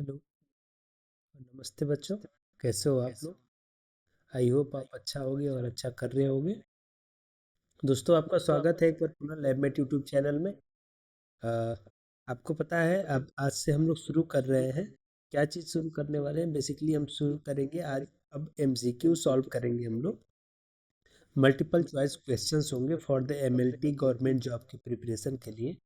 Hello. नमस्ते बच्चों। कैसे हो आप लोग? आई होप आप अच्छा होगे और अच्छा कर रहे होगे। दोस्तों, आपका स्वागत है एक बार पुनः लैबमेट यूट्यूब चैनल में। अ, आपको पता है अब आज से हम लोग शुरू कर रहे हैं। क्या चीज़ शुरू करने वाले हैं? बेसिकली हम शुरू करेंगे आज। अब एमसीक्यू सॉल्व करेंगे हम लोग। मल्टीपल चॉइस क्वेश्चंस होंगे for the MLT government job की प्रिपरेशन के लिए।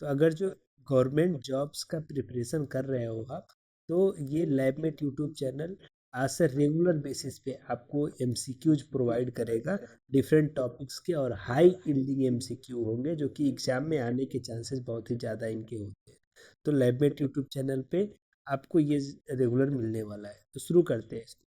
तो अगर जो गवर्नमेंट जॉब्स का प्रिपरेशन कर रहे हो आप, तो ये लैबमेट यूट्यूब चैनल आज से रेगुलर बेसिस पे आपको एमसीक्यूज प्रोवाइड करेगा डिफरेंट टॉपिक्स के, और हाई यील्डिंग एमसीक्यू होंगे जो कि एग्जाम में आने के चांसेस बहुत ही ज़्यादा इनके होते हैं। तो लैबमेट यूट्यूब चैनल पे आपको ये रेगुलर मिलने वाला है। तो शुरू करते हैं इसको।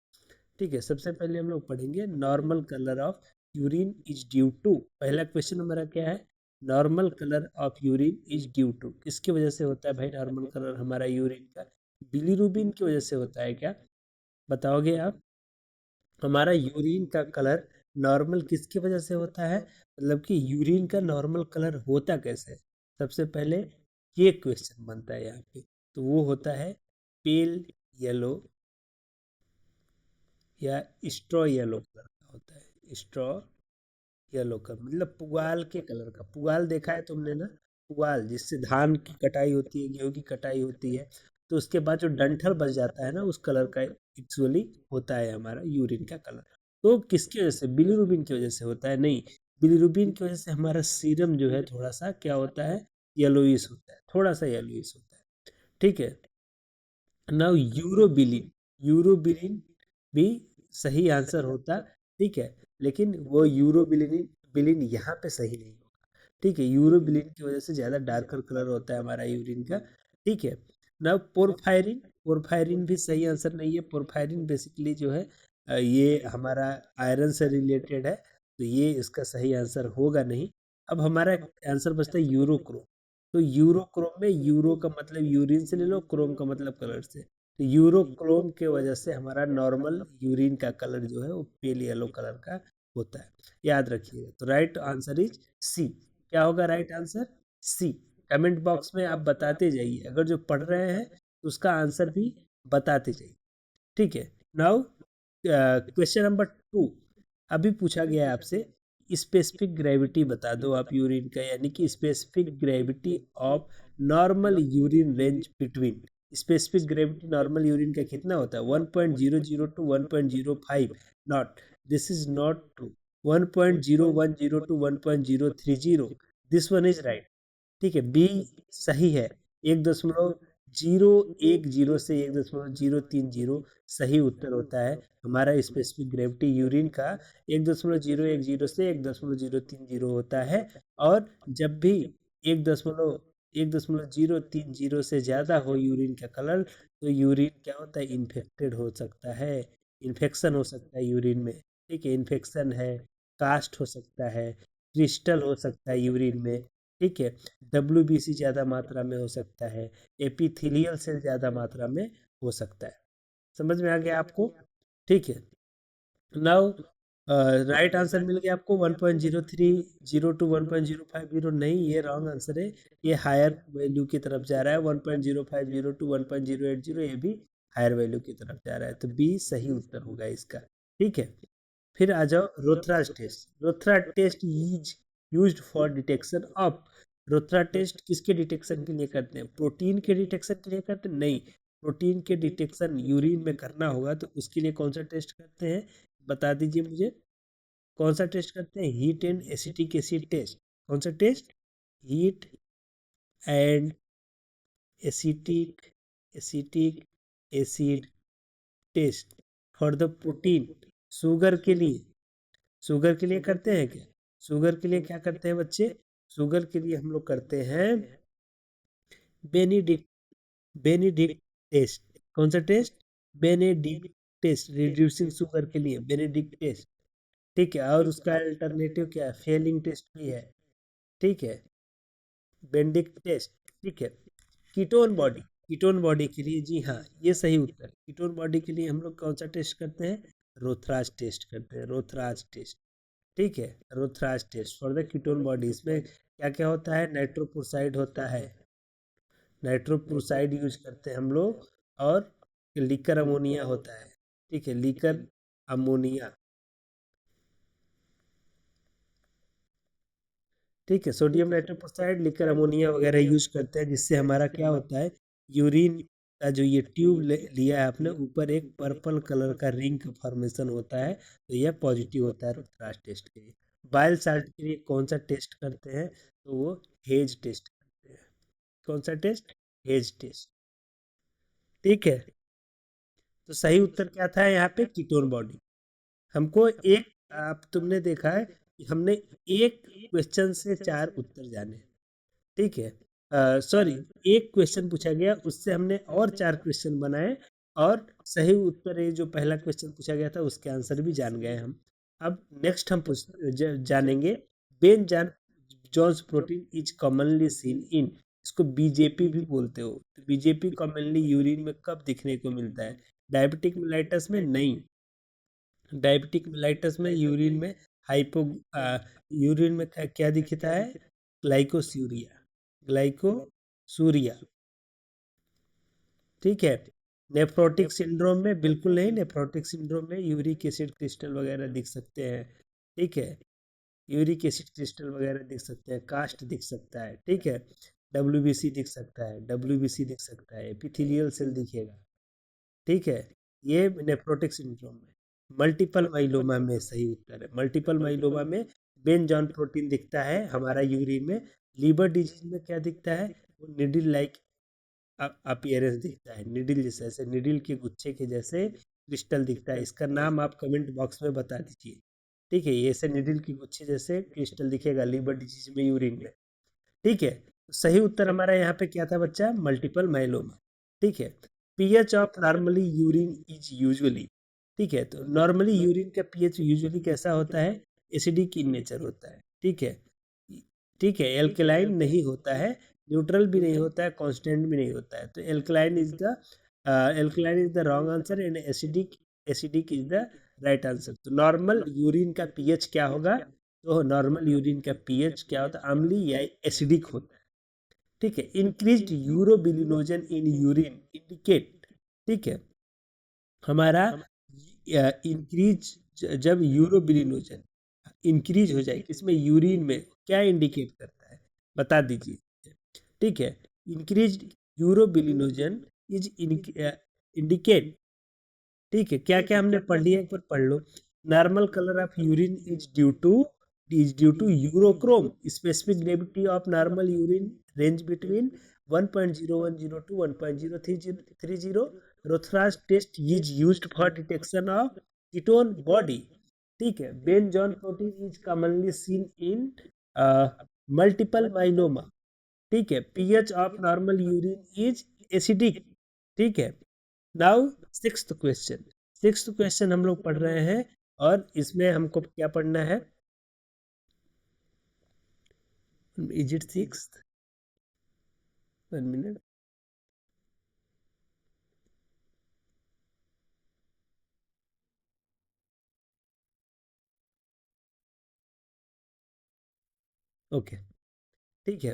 ठीक है, सबसे पहले हम लोग पढ़ेंगे normal colour of urine is due to. पहला क्वेश्चन हमारा क्या है? Normal colour of urine is due to, किसकी वजह से होता है भाई नॉर्मल कलर हमारा यूरिन का? बिलीरुबिन की वजह से होता है क्या? बताओगे आप? हमारा यूरिन का कलर नॉर्मल किसकी वजह से होता है? मतलब कि यूरिन का नॉर्मल कलर होता कैसे है? सबसे पहले ये क्वेश्चन बनता है यहाँ पे। तो वो होता है पेल येलो या स्ट्रॉ येलो कलर का होता है। स्ट्रॉ येलो का मतलब पुआल के कलर का। पुआल देखा है तुमने ना? पुआल जिससे धान की कटाई होती है, गेहूं की कटाई होती है, तो उसके बाद जो डंठल बच जाता है ना, उस कलर का एक्चुअली होता है हमारा यूरिन का कलर। तो किसकी वजह से? बिलीरुबिन की वजह से होता है? नहीं, बिलीरुबिन की वजह से हमारा सीरम जो है थोड़ा सा क्या होता है? येलोइश होता है, थोड़ा सा येलोइश होता है। ठीक है। नाउ यूरोबिलिन, यूरोबिलिन भी सही आंसर होता। ठीक है, लेकिन वो यूरोबिलिन बिलिन यहाँ पे सही नहीं होगा। ठीक है, यूरोबिलिन की वजह से ज़्यादा डार्कर कलर होता है हमारा यूरिन का। ठीक है। नाउ पोरफायरिन, पोरफायरिन भी सही आंसर नहीं है। पोरफायरिन बेसिकली जो है ये हमारा आयरन से रिलेटेड है, तो ये इसका सही आंसर होगा नहीं। अब हमारा आंसर बचता है यूरोक्रोम। तो यूरोक्रोम में यूरो का मतलब यूरिन से ले लो, क्रोम का मतलब कलर से। तो यूरोक्रोम के वजह से हमारा नॉर्मल यूरिन का कलर जो है वो पेल येलो कलर का होता है। याद रखिएगा। तो राइट आंसर इज सी। क्या होगा right answer? C. Comment box में आप बताते जाइए, अगर जो पढ़ रहे हैं तो उसका आंसर भी बताते जाइए। ठीक है। Now question number 2। अभी पूछा गया है आपसे स्पेसिफिक ग्रेविटी बता दो आप यूरिन का, यानी कि specific gravity of normal urine range between. Specific gravity normal urine का कितना होता है? 1.00 to 1.05 not. This is not true. 1.010 to 1.030, this one is right. ठीक है, बी सही है। 1.010 से 1.030 सही उत्तर होता है हमारा स्पेसिफिक ग्रेविटी यूरिन का। 1.010 से 1.030 होता है। और जब भी 1.030 से ज़्यादा हो यूरिन का कलर, तो यूरिन क्या होता है? इन्फेक्टेड हो सकता है, इन्फेक्शन हो सकता है यूरिन में। ठीक है, इन्फेक्शन है, कास्ट हो सकता है, क्रिस्टल हो सकता है यूरिन में। ठीक है, डब्ल्यूबीसी ज़्यादा मात्रा में हो सकता है, एपिथेलियल सेल ज़्यादा मात्रा में हो सकता है। समझ में आ गया आपको? ठीक है। नाउ राइट आंसर मिल गया आपको 1.030 टू 1.050। नहीं, ये रॉन्ग आंसर है। ये हायर वैल्यू की तरफ जा रहा है। 1.050 टू 1.080 ये भी हायर वैल्यू की तरफ जा रहा है। तो बी सही उत्तर होगा इसका। ठीक है। फिर आ जाओ Rothera's test. Rothera test is used for detection of. Rothera test किसके डिटेक्शन के लिए करते हैं? प्रोटीन के डिटेक्शन के लिए करते हैं? नहीं, प्रोटीन के डिटेक्शन यूरिन में करना होगा तो उसके लिए कौन सा टेस्ट करते हैं? बता दीजिए मुझे। कौन सा टेस्ट करते हैं? Heat and acetic acid test. कौन सा test? Heat and acetic acetic acid test for the protein. Sugar के लिए, शुगर के लिए करते हैं क्या? शुगर के लिए क्या करते हैं बच्चे? शुगर के लिए हम लोग करते हैं बेनिडिक्ट, बेनिडिक्ट टेस्ट। कौन सा test? Benedict test. Reducing sugar के लिए बेनेडिक्ट टेस्ट। ठीक है, और उसका अल्टरनेटिव क्या है? फेलिंग टेस्ट भी है। ठीक है, बेंडिक्ट टेस्ट। ठीक है। कीटोन बॉडी, कीटोन बॉडी के लिए, जी हाँ ये सही उत्तर। कीटोन बॉडी के लिए हम लोग कौन सा टेस्ट करते हैं? रोथराज टेस्ट करते हैं, रोथराज टेस्ट। ठीक है, Rothera's test for the ketone body. इसमें क्या क्या होता है? नाइट्रोप्रोसाइड होता है, नाइट्रोप्रोसाइड यूज करते हैं हम लोग। और लीकर अमोनिया होता है। ठीक है, लीकर अमोनिया। ठीक है, सोडियम नाइट्रोक्साइड, लीकर अमोनिया वगैरह यूज करते हैं, जिससे हमारा क्या होता है, यूरिन का जो ये ट्यूब लिया है आपने, ऊपर एक पर्पल कलर का रिंग का फॉर्मेशन होता है, तो यह पॉजिटिव होता है रुद्राक्ष टेस्ट के लिए। बाइल साल्ट के लिए कौन सा टेस्ट करते हैं, तो वो हेज टेस्ट करते हैं। कौन सा टेस्ट? Hedge test. ठीक है, तो सही उत्तर क्या था यहाँ पे? Ketone body. हमको एक, आप तुमने देखा है कि हमने एक क्वेश्चन से चार उत्तर जाने। ठीक है, सॉरी, एक क्वेश्चन पूछा गया, उससे हमने और चार क्वेश्चन बनाए, और सही उत्तर ये जो पहला क्वेश्चन पूछा गया था उसके आंसर भी जान गए हम। अब नेक्स्ट हम जानेंगे, Ben John Jones protein is commonly seen in, इसको बीजेपी भी बोलते हो, तो बीजेपी कॉमनली यूरिन में कब दिखने को मिलता है? डायबिटिक मेलाइटस में नहीं। डायबिटिक मेलाइटस में यूरिन में हाइपो यूरिन में क्या दिखता है? ग्लाइकोसूरिया। ग्लाइकोसूरिया। ठीक है, नेफ्रोटिक सिंड्रोम में बिल्कुल नहीं, नेफ्रोटिक सिंड्रोम में यूरिक एसिड क्रिस्टल वगैरह दिख सकते हैं। ठीक है, यूरिक एसिड क्रिस्टल वगैरह दिख सकते हैं, कास्ट दिख सकता है। ठीक है, डब्ल्यूबीसी दिख सकता है, डब्ल्यूबीसी दिख सकता है, एपिथेलियल सेल दिखेगा। ठीक है, ये नेफ्रोटिक सिंड्रोम में। मल्टीपल माइलोमा में सही उत्तर है, मल्टीपल माइलोमा में बेन जॉन प्रोटीन दिखता है हमारा यूरिन में। लीवर डिजीज में क्या दिखता है? वो निडिल लाइक अपीयरेंस दिखता है, निडिल जैसे, ऐसे निडिल के गुच्छे के जैसे क्रिस्टल दिखता है। इसका नाम आप कमेंट बॉक्स में बता दीजिए। ठीक है, ये ऐसे निडिल के गुच्छे जैसे क्रिस्टल दिखेगा लीवर डिजीज में, यूरिन में। ठीक है, तो सही उत्तर हमारा यहाँ पे क्या था बच्चा? Multiple myeloma. ठीक है, pH of normally urine is usually. ठीक है, तो नॉर्मली यूरिन का पीएच यूजुअली कैसा होता है? एसिडिक इन नेचर होता है। ठीक है, ठीक है, एल्कलाइन नहीं होता है, न्यूट्रल भी नहीं होता है, कांस्टेंट भी नहीं होता है, तो alkaline is the wrong answer, and acidic acidic is the right answer. तो नॉर्मल यूरिन का पीएच क्या होगा? तो नॉर्मल यूरिन का पीएच क्या होता है? अम्लीय या एसिडिक होता है। ठीक है, increased urobilinogen in urine indicate. ठीक है, हमारा इंक्रीज, जब यूरोबिलिनोजन इंक्रीज हो जाए किसमें? यूरिन में, क्या इंडिकेट करता है? बता दीजिए। ठीक है, इंक्रीज यूरोबिलिनोजन इज इंडिकेट। ठीक है, क्या क्या हमने पढ़ लिया, एक बार पढ़ लो। Normal colour of urine is due to urochrome, specific gravity of normal urine range between 1.0102 to 1.0330। Rothera's test is used for detection of ketone body. ठीक है, Bence Jones protein is commonly seen in multiple myeloma. ठीक है, pH of normal urine is acidic. ठीक है, now sixth question हम लोग पढ़ रहे हैं, और इसमें हमको क्या पढ़ना है? Is it six? 1 minute. Okay, ठीक है,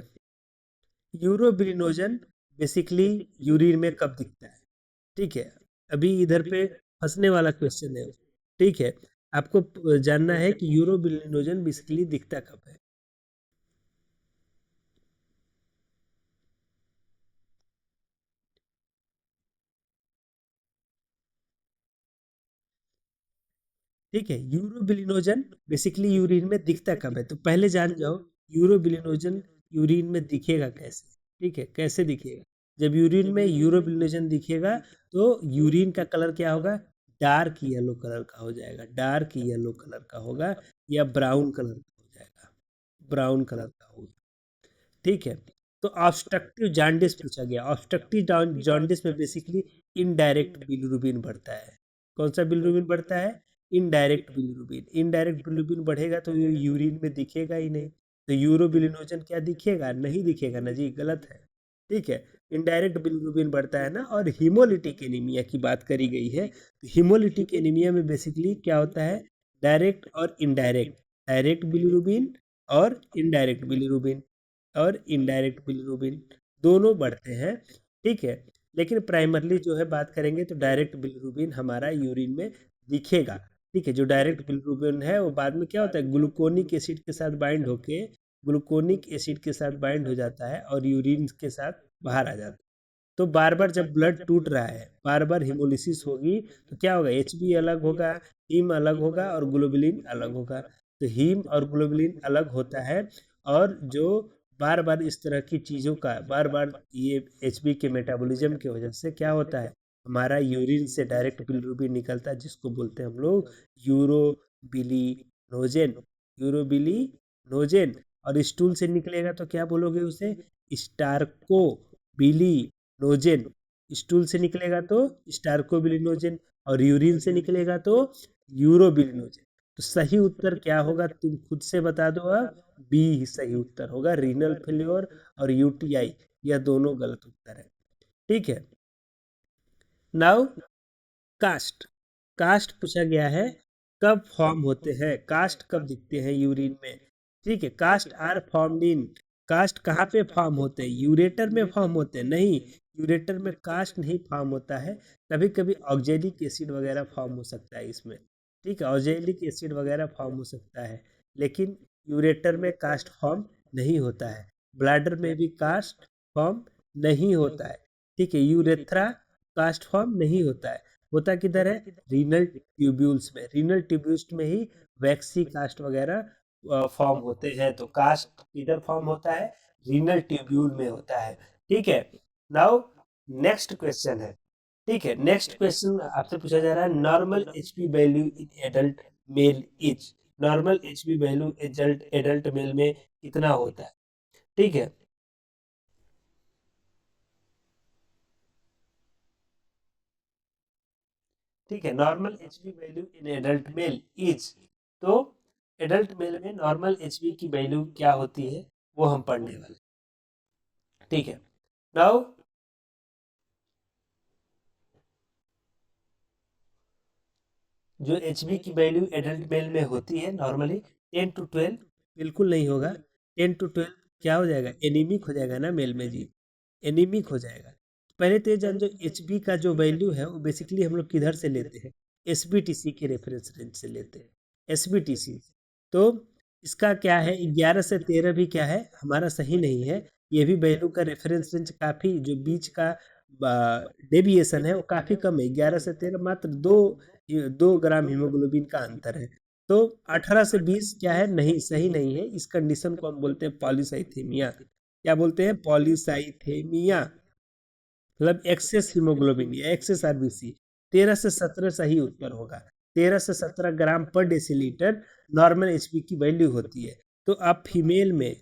यूरोबिलिनोजन बेसिकली यूरिन में कब दिखता है? ठीक है, अभी इधर पे फंसने वाला क्वेश्चन है। ठीक है, आपको जानना है कि यूरोबिलिनोजन बेसिकली दिखता कब है। ठीक है, यूरोबिलिनोजन बेसिकली यूरिन में दिखता कब है, तो पहले जान जाओ यूरोबिलिनोजन यूरिन में दिखेगा कैसे। ठीक है, कैसे दिखेगा? जब यूरिन में यूरोबिलिनोजन दिखेगा, तो यूरिन का कलर क्या होगा? डार्क येलो कलर का हो जाएगा, डार्क येलो कलर का होगा, या ब्राउन कलर का हो जाएगा, ब्राउन कलर का होगा। ठीक है, तो ऑब्स्ट्रक्टिव जॉन्डिस पूछा गया। ऑब्स्ट्रक्टिव जॉन्डिस में बेसिकली इनडायरेक्ट बिलिरुबिन बढ़ता है। कौन सा बिलिरुबिन बढ़ता है? Indirect bilirubin. इनडायरेक्ट बिलिरुबिन बढ़ेगा तो ये यूरिन में दिखेगा ही नहीं, तो यूरोबिलिनोजन क्या दिखेगा? नहीं दिखेगा ना जी, गलत है। ठीक है, इनडायरेक्ट बिलिरुबिन बढ़ता है ना। और हीमोलिटिक एनीमिया की बात करी गई है, तो हीमोलिटिक एनीमिया में बेसिकली क्या होता है? डायरेक्ट और इनडायरेक्ट, डायरेक्ट बिलिरुबिन और इनडायरेक्ट बिलिरुबिन, और इनडायरेक्ट बिलिरुबिन दोनों बढ़ते हैं। ठीक है, लेकिन प्राइमरली जो है बात करेंगे तो डायरेक्ट बिलिरुबिन हमारा यूरिन में दिखेगा। ठीक है, जो डायरेक्ट बिलिरुबिन है वो बाद में क्या होता है, ग्लूकोनिक एसिड के साथ बाइंड होके ग्लूकोनिक एसिड के साथ बाइंड हो जाता है और यूरिन के साथ बाहर आ जाता है। तो बार बार जब ब्लड टूट रहा है, बार बार हिमोलिसिस होगी, तो क्या होगा, एचबी अलग होगा, हीम अलग होगा और ग्लोबुलिन अलग होगा। तो हीम और ग्लोबुलिन अलग होता है, और जो बार बार इस तरह की चीज़ों का बार बार ये एचबी के मेटाबॉलिज्म की वजह से क्या होता है, हमारा यूरिन से डायरेक्ट बिलिरुबिन निकलता है, जिसको बोलते हैं हम लोग यूरोबिलिनोजेन। यूरोबिलिनोजेन। और स्टूल से निकलेगा तो क्या बोलोगे उसे, स्टार्कोबिलिनोजेन। स्टूल से निकलेगा तो स्टार्कोबिलिनोजेन, और यूरिन से निकलेगा तो यूरोबिलिनोजेन। तो सही उत्तर क्या होगा तुम खुद से बता दो अब। बी ही सही उत्तर होगा, रीनल फेल्योर और यूटीआई, यह दोनों गलत उत्तर है। ठीक है, नाउ कास्ट। कास्ट पूछा गया है, कब फॉर्म होते हैं, कास्ट कब दिखते हैं यूरिन में। ठीक है, cast are formed in, cast कहाँ पे फॉर्म होते हैं, यूरेटर में फॉर्म होते हैं, नहीं, यूरेटर में कास्ट नहीं फॉर्म होता है। कभी कभी ऑक्जेलिक एसिड वगैरह फॉर्म हो सकता है इसमें। ठीक है, ऑक्जेलिक एसिड वगैरह फॉर्म हो सकता है, लेकिन यूरेटर में कास्ट फॉर्म नहीं होता है। ब्लैडर में भी कास्ट फॉर्म नहीं होता है। ठीक है, यूरेथ्रा कास्ट फॉर्म नहीं होता है। होता किधर है, रीनल ट्यूब्यूल्स में, रीनल ट्यूब्यूल्स में ही वैक्सी कास्ट वगैरह फॉर्म होते हैं। तो कास्ट किधर फॉर्म होता है, रीनल ट्यूब्यूल में होता है। ठीक है, नाउ नेक्स्ट क्वेश्चन है। ठीक है, नेक्स्ट क्वेश्चन आपसे पूछा जा रहा है, normal HP value in adult mail is, normal HP value adult adult mail में कितना होता है। ठीक है, ठीक है, normal HB value in adult mail is, तो एडल्ट मेल में नॉर्मल एचबी की वैल्यू क्या होती है वो हम पढ़ने वाले। ठीक है, नाउ जो एचबी की वैल्यू एडल्ट मेल में होती है नॉर्मली 10 to 12, बिल्कुल नहीं होगा। 10 to 12 क्या हो जाएगा, एनीमिक हो जाएगा ना मेल में जी, एनीमिक हो जाएगा। पहले तो ये जान, जो एचबी का जो वैल्यू है वो बेसिकली हम लोग किधर से लेते हैं, एसबीटीसी के रेफरेंस रेंज से लेते हैं, एसबीटीसी। तो इसका क्या है, 11 से 13 भी क्या है हमारा सही नहीं है। ये भी वैल्यू का रेफरेंस रेंज काफ़ी, जो बीच का डेविएशन है वो काफ़ी कम है, 11 से 13 मात्र 2 ग्राम हीमोग्लोबिन का अंतर है। तो 18 से 20 क्या है, नहीं, सही नहीं है। इस कंडीशन को हम बोलते हैं पॉलीसाइथेमिया। क्या बोलते हैं, पॉलीसाइथेमिया, मतलब एक्सेस हीमोग्लोबिन या एक्सेस आरबीसी। 13 से 17 सही उत्तर होगा। 13 से 17 ग्राम पर डेसीलीटर नॉर्मल एचपी की वैल्यू होती है। तो आप फीमेल में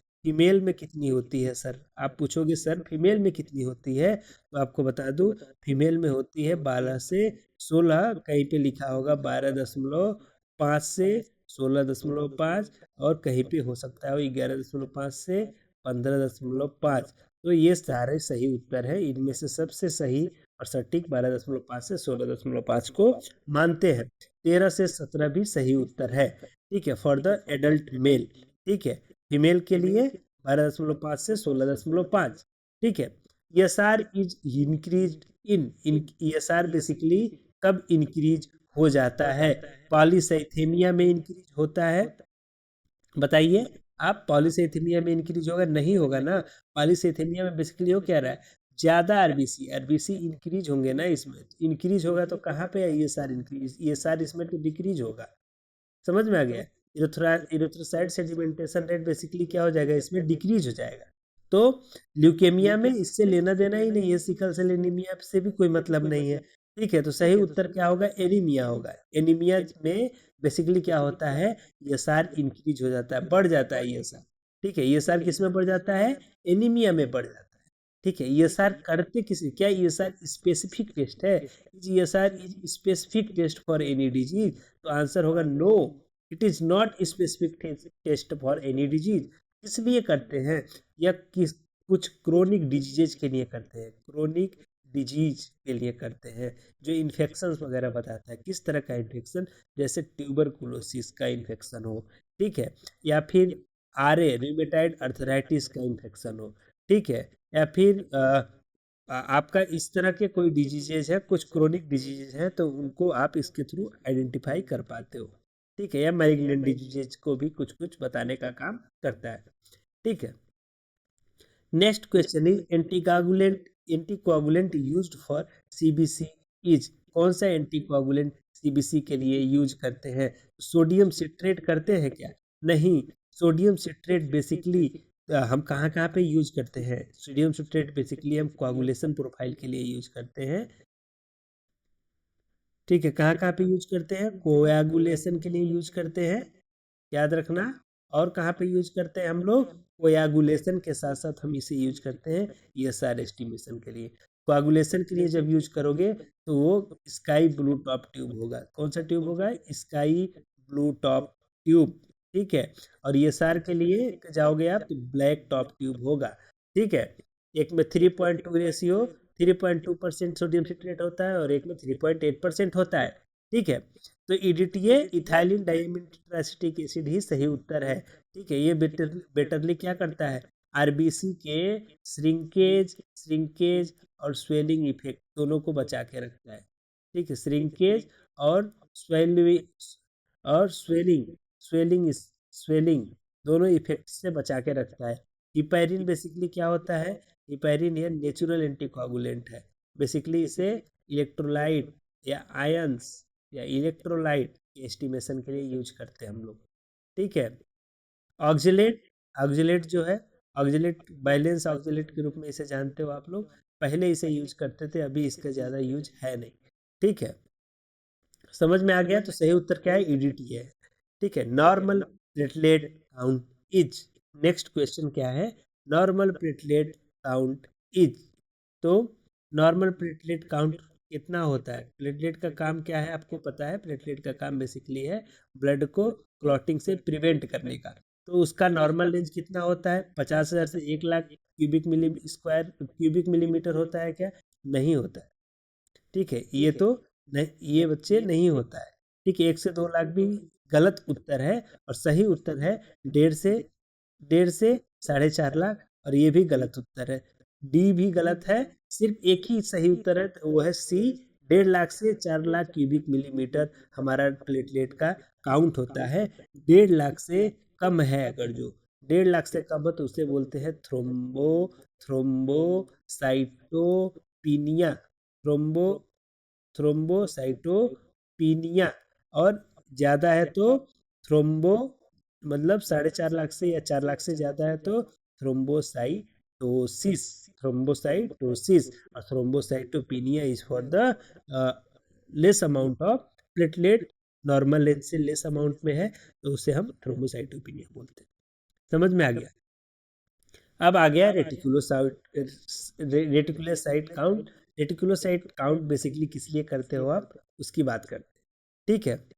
कितनी होती है सर, आप पूछोगे सर फीमेल में कितनी होती है, तो आपको बता दूं, फीमेल में होती है 12 से 16, कहीं पे लिखा होगा 12.5 से 16.5, और कहीं पे हो सकता है 11.5 से 15.5। तो ये सारे सही उत्तर है, इनमें से सबसे सही और सटीक 12.5 से 16.5 को मानते हैं। 13 से 17 भी सही उत्तर है। ठीक है, फॉर द एडल्ट मेल। ठीक है, फीमेल के लिए 12.5 से 16.5। ठीक है, ESR is increase in ESR basically कब इंक्रीज हो जाता है, पॉलीसाइथेमिया में इंक्रीज होता है, बताइए आप। पॉलीसाइथेमिया में इंक्रीज होगा, नहीं होगा ना। पॉलीसाइथेमिया में बेसिकली हो क्या रहा है, ज्यादा आरबीसी आरबीसी इंक्रीज होंगे ना, इसमें इंक्रीज होगा तो कहाँ पे है ESR इंक्रीज, ESR इसमें तो डिक्रीज होगा। समझ में आ गया, इरेथ्रोसाइट सेडिमेंटेशन रेट बेसिकली क्या हो जाएगा, इसमें डिक्रीज हो जाएगा। तो ल्यूकेमिया में इससे लेना देना ही नहीं है, सिकल सेल एनीमिया से भी कोई मतलब नहीं है। ठीक है, तो सही उत्तर क्या होगा, एनीमिया होगा। एनीमिया में बेसिकली क्या होता है, ESR इंक्रीज हो जाता है, बढ़ जाता है ESR। ठीक है, ESR किस में बढ़ जाता है, एनीमिया में बढ़ जाता है। ठीक है, ESR करते किसी, क्या ESR स्पेसिफिक टेस्ट है, ESR is specific test for any disease, तो आंसर होगा no, it is not specific test for any disease. इसलिए करते हैं, या किस कुछ क्रोनिक डिजीजेज के लिए करते हैं, क्रोनिक डिजीज के लिए करते हैं, जो इन्फेक्शन वगैरह बताता है, किस तरह का इन्फेक्शन, जैसे ट्यूबरकुलोसिस का इन्फेक्शन हो, ठीक है, या फिर RA, रूमेटाइड अर्थराइटिस का इन्फेक्शन हो, ठीक है, या फिर आपका इस तरह के कोई डिजीजेज है, कुछ क्रोनिक डिजीजेज हैं, तो उनको आप इसके थ्रू आइडेंटिफाई कर पाते हो। ठीक है, या मैलिग्नेंट डिजीजेज को भी कुछ कुछ बताने का काम करता है। ठीक है, next question is anticoagulant used for CBC is, कौन सा एंटीकोगुलेंट सीबीसी के लिए यूज करते हैं? सोडियम सिट्रेट करते हैं क्या? नहीं। सोडियम सिट्रेट बेसिकली हम कहाँ कहाँ पे यूज करते हैं? सोडियम सिट्रेट बेसिकली हम कोagulation प्रोफाइल के लिए यूज करते हैं। ठीक है, कहाँ कहाँ पे यूज करते हैं? कोएगुलेशन के लिए यूज करते हैं, याद रखना। और कहाँ पे यूज करते हैं हम लोग? कोएगुलेशन के साथ साथ हम इसे यूज करते हैं ईएसआर एस्टिमेशन के लिए। कोएगुलेशन के लिए जब यूज करोगे तो वो स्काई ब्लू टॉप ट्यूब होगा। कौन सा ट्यूब होगा? Sky blue top tube. ठीक है, और ईएसआर के लिए जाओगे आप तो ब्लैक टॉप ट्यूब होगा। ठीक है, एक में 3.2 रेशियो, 3.2% सोडियम सिट्रेट होता है और एक में 3.8% होता है। ठीक है, तो ईडीटीए इथाइलिन डाइमिथाइल एसिड ही सही उत्तर है। ठीक है, ये बेटरली क्या करता है? आरबीसी के श्रिंकेज और स्वेलिंग इफेक्ट दोनों को बचा के रखता है। ठीक है, श्रिंकेज और स्वेलिंग और स्वेलिंग स्वेलिंग दोनों इफेक्ट से बचा के रखता है। हिपैरिन बेसिकली क्या होता है? हिपैरिन ये नेचुरल एंटीकोगुलेंट है। बेसिकली इसे इलेक्ट्रोलाइट या आयंस या इलेक्ट्रोलाइट के एस्टिमेशन के लिए यूज करते हैं हम लोग। ठीक है, ऑक्जिलेट, ऑक्जिलेट जो है, ऑक्जिलेट बैलेंस ऑक्जिलेट के रूप में इसे जानते हो आप लोग। पहले इसे यूज करते थे, अभी इसका ज़्यादा यूज है नहीं। ठीक है, समझ में आ गया? तो सही उत्तर क्या है? ईडीटी है। ठीक है, normal platelet count is, next question क्या है? नॉर्मल प्लेटलेट काउंट इज, तो नॉर्मल प्लेटलेट काउंट कितना होता है? प्लेटलेट का काम क्या है आपको पता है? प्लेटलेट का काम बेसिकली है ब्लड को क्लॉटिंग से प्रिवेंट करने का। तो उसका नॉर्मल रेंज कितना होता है? 50,000 से 1 लाख क्यूबिक मिलीमीटर होता है क्या? नहीं होता है। ठीक है, ये तो नहीं, ये बच्चे नहीं होता है। ठीक है, 1 से 2 लाख भी गलत उत्तर है, और सही उत्तर है 1.5 से 4.5 लाख, और ये भी गलत उत्तर है। डी भी गलत है, सिर्फ एक ही सही उत्तर है, तो वो है सी। 1.5 लाख से 4 लाख क्यूबिक मिलीमीटर हमारा प्लेटलेट का काउंट होता है। 1.5 लाख से कम है अगर जो, 1.5 लाख से कम हो तो उसे बोलते हैं थ्रोम्बोसाइटोपिनिया। Thrombo thrombocytopenia. और ज़्यादा है तो थ्रोम्बो, मतलब 4.5 लाख से या 4 लाख से ज़्यादा है तो थ्रोम्बोसाइटोसिस। थ्रोम्बोसाइटोसिस और thrombocytopenia is for the less amount of platelet, normal length से लेस अमाउंट में है, तो उसे हम थ्रोम्बोसाइटोपिनिया बोलते हैं। समझ में आ गया? अब आ गया reticulocyte count. Reticulocyte count basically किस लिए करते हो आप, उसकी बात करते हैं। ठीक है,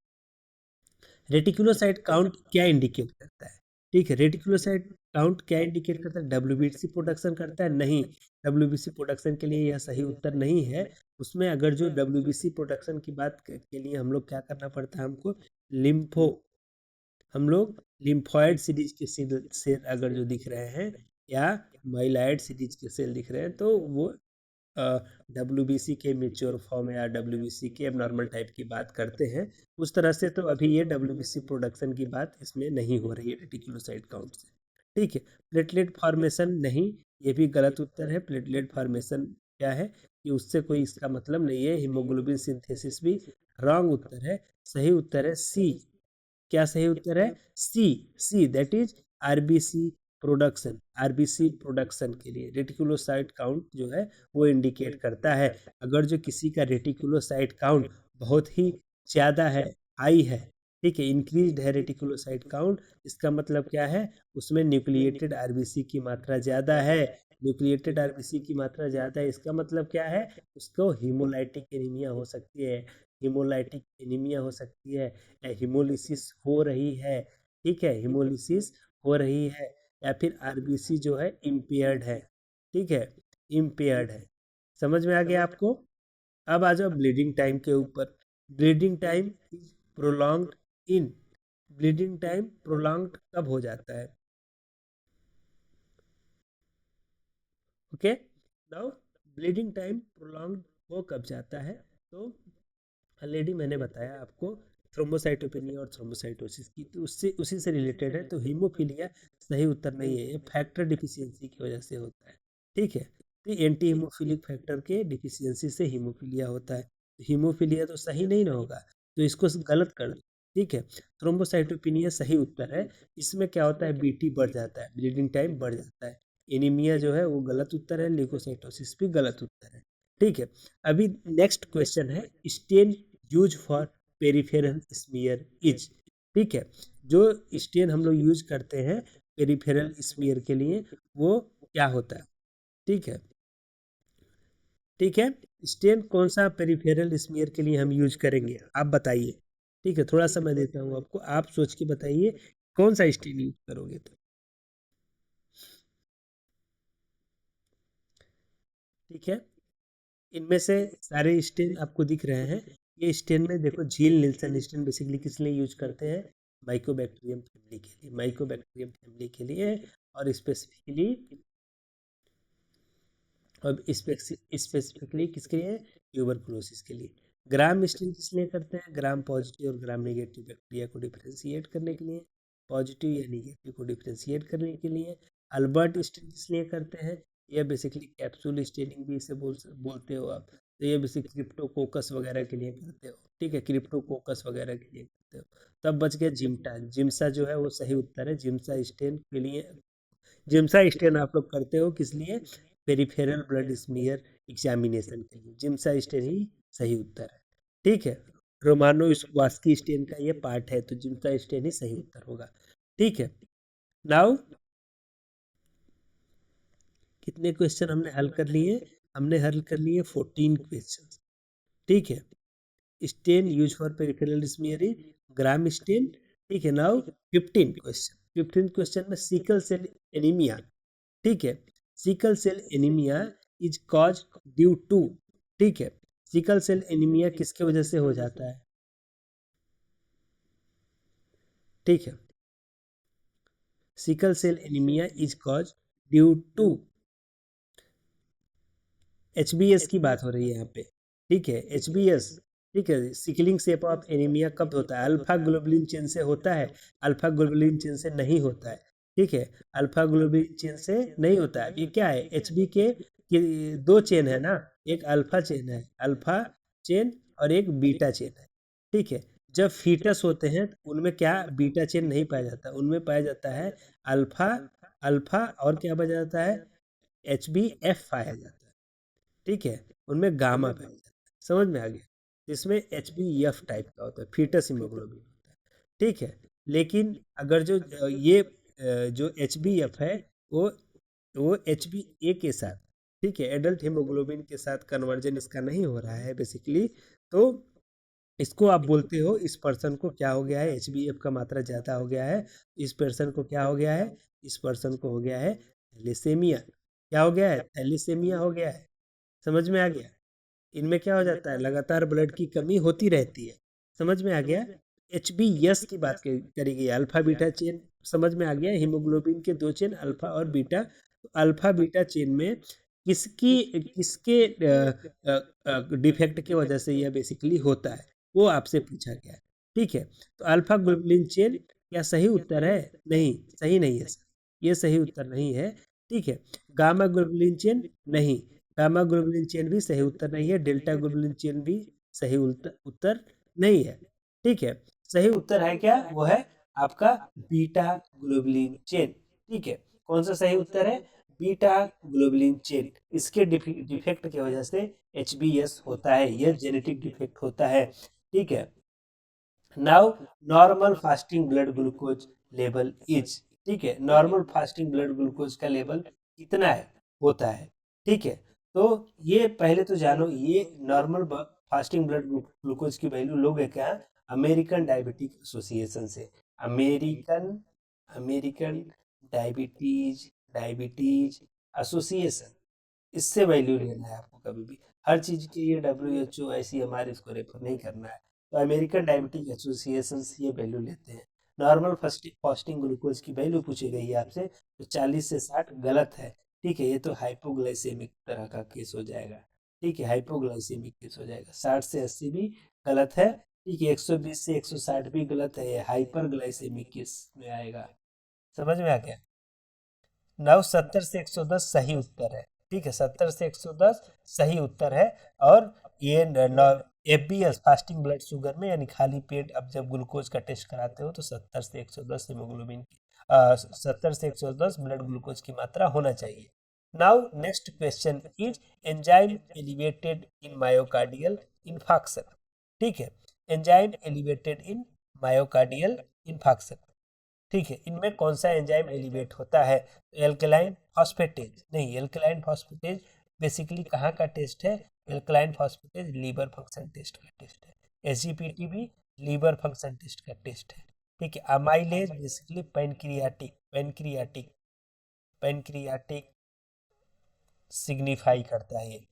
रेटिकुलोसाइट काउंट क्या इंडिकेट करता है? ठीक है, रेटिकुलोसाइट काउंट क्या इंडिकेट करता है? डब्ल्यूबीसी प्रोडक्शन करता है? नहीं, डब्ल्यूबीसी प्रोडक्शन के लिए यह सही उत्तर नहीं है। उसमें अगर जो डब्ल्यूबीसी प्रोडक्शन की बात के लिए हम लोग क्या करना पड़ता है हमको? लिम्फो, हम लोग लिम्फॉइड सीरीज के सेल अगर जो दिख रहे हैं, या माइलॉइड सीरीज के सेल दिख रहे हैं, तो वो डब्ल्यूबीसी के मेच्योर फॉर्म या डब्ल्यूबीसी के एबनॉर्मल टाइप की बात करते हैं। उस तरह से तो अभी ये डब्ल्यूबीसी प्रोडक्शन की बात इसमें नहीं हो रही है रेटिकुलोसाइट काउंट से। ठीक है, प्लेटलेट फॉर्मेशन नहीं, ये भी गलत उत्तर है। प्लेटलेट फॉर्मेशन क्या है कि उससे कोई इसका मतलब नहीं है। हीमोग्लोबिन सिंथेसिस भी रॉन्ग उत्तर है। सही उत्तर है सी। क्या सही उत्तर है? C. C that is RBC production. RBC production के लिए रेटिकुलोसाइट काउंट जो है वो इंडिकेट करता है। अगर जो किसी का रेटिकुलोसाइट काउंट बहुत ही ज़्यादा है, हाई है, ठीक है, इंक्रीज्ड है रेटिकुलोसाइट काउंट, इसका मतलब क्या है? उसमें न्यूक्लिएटेड आरबीसी की मात्रा ज़्यादा है। न्यूक्लिएटेड आरबीसी की मात्रा ज़्यादा है, इसका मतलब क्या है? उसको हीमोलाइटिक एनीमिया हो सकती है। हीमोलाइटिक एनीमिया हो सकती है, या हिमोलिसिस हो रही है। ठीक है, हिमोलिसिस हो रही है, या फिर आरबीसी जो है इम्पेयर्ड है। ठीक है, इम्पेयर्ड है। समझ में आ गया आपको? अब आ जाओ ब्लीडिंग टाइम के ऊपर। Bleeding time is prolonged in, bleeding time prolonged कब हो जाता है? Okay, now bleeding time prolong हो कब जाता है, तो ऑलरेडी मैंने बताया आपको थ्रोम्बोसाइटोपेनिया और थ्रोम्बोसाइटोसिस की, तो उससे उसी से रिलेटेड है। तो हीमोफीलिया सही उत्तर नहीं है, ये फैक्टर डिफिशियंसी की वजह से होता है। ठीक है, तो एंटी हीमोफिलिक फैक्टर के डिफिशियंसी से हीमोफीलिया होता है। तो हीमोफीलिया तो सही नहीं ना होगा, तो इसको गलत कर दो। ठीक है, थ्रोम्बोसाइटोपेनिया सही उत्तर है। इसमें क्या होता है, बीटी बढ़ जाता है, ब्लीडिंग टाइम बढ़ जाता है। एनीमिया जो है वो गलत उत्तर है, ल्यूकोसाइटोसिस भी गलत उत्तर है। ठीक है, अभी नेक्स्ट क्वेश्चन है, stain use for peripheral smear is. ठीक है, जो स्टेन हम लोग यूज करते हैं पेरिफेरल स्मीयर के लिए, वो क्या होता है। ठीक है, ठीक है, स्टेन कौन सा पेरिफेरल स्मीयर के लिए हम यूज करेंगे, आप बताइए। ठीक है, थोड़ा समय देता हूँ आपको, आप सोच के बताइए कौन सा स्टेन यूज करोगे। तो ठीक है, इनमें से सारे स्टेन आपको दिख रहे हैं। ये स्टेन में देखो, झील निल्सन स्टेन बेसिकली किस लिए यूज करते हैं, माइकोबैक्टीरियम फैमिली के लिए, माइकोबैक्टीरियम फैमिली के लिए, और स्पेसिफिकली, अब स्पेसिफिकली किसके लिए, ट्यूबरकुलोसिस के लिए। ग्राम स्टेन किस लिए करते हैं, ग्राम पॉजिटिव और ग्राम नेगेटिव बैक्टीरिया को डिफरेंशिएट करने के लिए, पॉजिटिव या नेगेटिव को डिफरेंशिएट करने के लिए। अल्बर्ट स्टेन किस लिए करते हैं, यह बेसिकली कैप्सूल स्टेनिंग भी इसे बोलते हो आप। तो ये बेसिक क्रिप्टोकोकस वगैरह के लिए करते हो। ठीक है, क्रिप्टोकोकस वगैरह के लिए करते हो। तब बच गया जिम्टा, जिम्सा जो है वो सही उत्तर है, जिम्सा स्टेन के लिए। जिम्सा स्टेन आप लोग करते हो किस लिए, पेरिफेरल ब्लड स्मीयर एग्जामिनेशन के लिए, जिम्सा स्टेन ही सही उत्तर है। ठीक है, रोमानो वास्की स्टेन का ये पार्ट है, तो जिम्सा स्टेन ही सही उत्तर होगा। ठीक है, नाउ कितने क्वेश्चन हमने हल कर लिए, हमने हल कर लिए 14 क्वेश्चन। ठीक है, stain use for peripheral smearing, gram stain. ठीक है, नाउ 15 क्वेश्चन, 15 क्वेश्चन में सिकल सेल एनीमिया। ठीक है, sickle cell anaemia is cause due to. ठीक है, सिकल सेल एनीमिया किसके वजह से हो जाता है। ठीक है, sickle cell anaemia is cause due to, H की बात हो रही है यहाँ पे। ठीक है, एच। ठीक है, सिकलिंग सेप ऑफ एनीमिया कब होता है, अल्फा ग्लोबुलिन चेन से होता है, अल्फा ग्लोबुलिन चेन से नहीं होता है। ठीक है, अल्फा ग्लोबुलिन चेन से नहीं होता है। ये क्या है, के दो चेन है ना, एक अल्फा चेन है, अल्फा चेन, और एक बीटा चेन है। ठीक है, जब फीटस होते हैं तो उनमें क्या बीटा चेन नहीं पाया जाता, उनमें पाया जाता है अल्फा, अल्फा और क्या पाया जाता है, एफ पाया जाता है। ठीक है, उनमें गामा पाया जाता है। समझ में आ गया, इसमें एफ टाइप का होता है, फीटस हीमोग्लोबिन होता है। ठीक है, लेकिन अगर जो जो एफ है, वो ए के साथ, ठीक है, एडल्ट हीमोग्लोबिन के साथ कन्वर्जन इसका नहीं हो रहा है बेसिकली। तो इसको आप बोलते हो, इस पर्सन को क्या हो गया है, एफ का मात्रा ज़्यादा हो गया है। इस पर्सन को क्या हो गया है, इस पर्सन को हो गया है थैलेसेमिया। क्या हो गया है, थैलेसेमिया हो गया है। समझ में आ गया, इनमें क्या हो जाता है, लगातार ब्लड की कमी होती रहती है। समझ में आ गया, एच की बात करी गई, अल्फा बीटा चेन। समझ में आ गया, हीमोग्लोबिन के दो चेन अल्फा और बीटा। तो अल्फा बीटा चेन में किसकी किसके डिफेक्ट की वजह से यह बेसिकली होता है, वो आपसे पूछा गया है। ठीक है, तो अल्फा ग्लोबुलिन चेन क्या सही उत्तर है, नहीं, सही नहीं है सर, ये सही उत्तर नहीं है। ठीक है, गामा ग्लोबुलिन चेन नहीं, गामा ग्लोबुलिन चेन भी सही उत्तर नहीं है, डेल्टा ग्लोबुलिन चेन भी सही उत्तर नहीं है। ठीक है, सही उत्तर है क्या, वो है आपका बीटा ग्लोबुलिन चेन। ठीक है, कौन सा सही उत्तर है, बीटा ग्लोबुलिन चेन। इसके डिफेक्ट की वजह से होता है, यह जेनेटिक डिफेक्ट होता है। ठीक है, now normal fasting blood glucose level is. ठीक है, नॉर्मल फास्टिंग ब्लड ग्लूकोज का लेवल कितना है, होता है। ठीक है, तो ये पहले तो जानो, ये नॉर्मल फास्टिंग ब्लड ग्लूकोज की वैल्यू लोगे क्या, अमेरिकन डायबिटिक एसोसिएशन से, American American diabetes diabetes association, इससे वैल्यू लेना है आपको। कभी भी हर चीज़ के लिए WHO ऐसी हमारे इसको रेफर नहीं करना है। तो अमेरिकन डायबिटिक एसोसिएशन से ये वैल्यू लेते हैं। नॉर्मल फास्टिंग ग्लूकोज की वैल्यू पूछी गई है आपसे, तो 40 से 60 गलत है। ठीक है, ये तो हाइपोग्लाइसेमिक तरह का केस हो जाएगा। ठीक है, हाइपोग्लाइसेमिक केस हो जाएगा। 60 से 80 भी गलत है। ठीक है, 120 से 160 भी गलत है, ये हाइपरग्लाइसेमिक केस में आएगा। समझ में आ गया? नव 70 से 110 सही उत्तर है। ठीक है, 70 से 110 सही उत्तर है। और ये एफबीएस फास्टिंग ब्लड शुगर में, यानी खाली पेट अब जब ग्लूकोज का टेस्ट कराते हो तो 70 से 110 हीमोग्लोबिन की 70 से 110 ब्लड ग्लूकोज की मात्रा होना चाहिए। Now next question is enzyme elevated in myocardial infarction. ठीक है, enzyme elevated in myocardial infarction. ठीक है, इनमें कौन सा एंजाइम एलिवेट होता है? एल्कलाइन फॉस्फेटेज नहीं, एल्कलाइन फॉस्फेटेज बेसिकली कहाँ का टेस्ट है? Alkaline phosphatase liver function test का टेस्ट है। एसजीपीटी भी लीवर फंक्शन टेस्ट का टेस्ट है। ठीक है, amylase basically pancreatic pancreatic pancreatic signify करता है ये।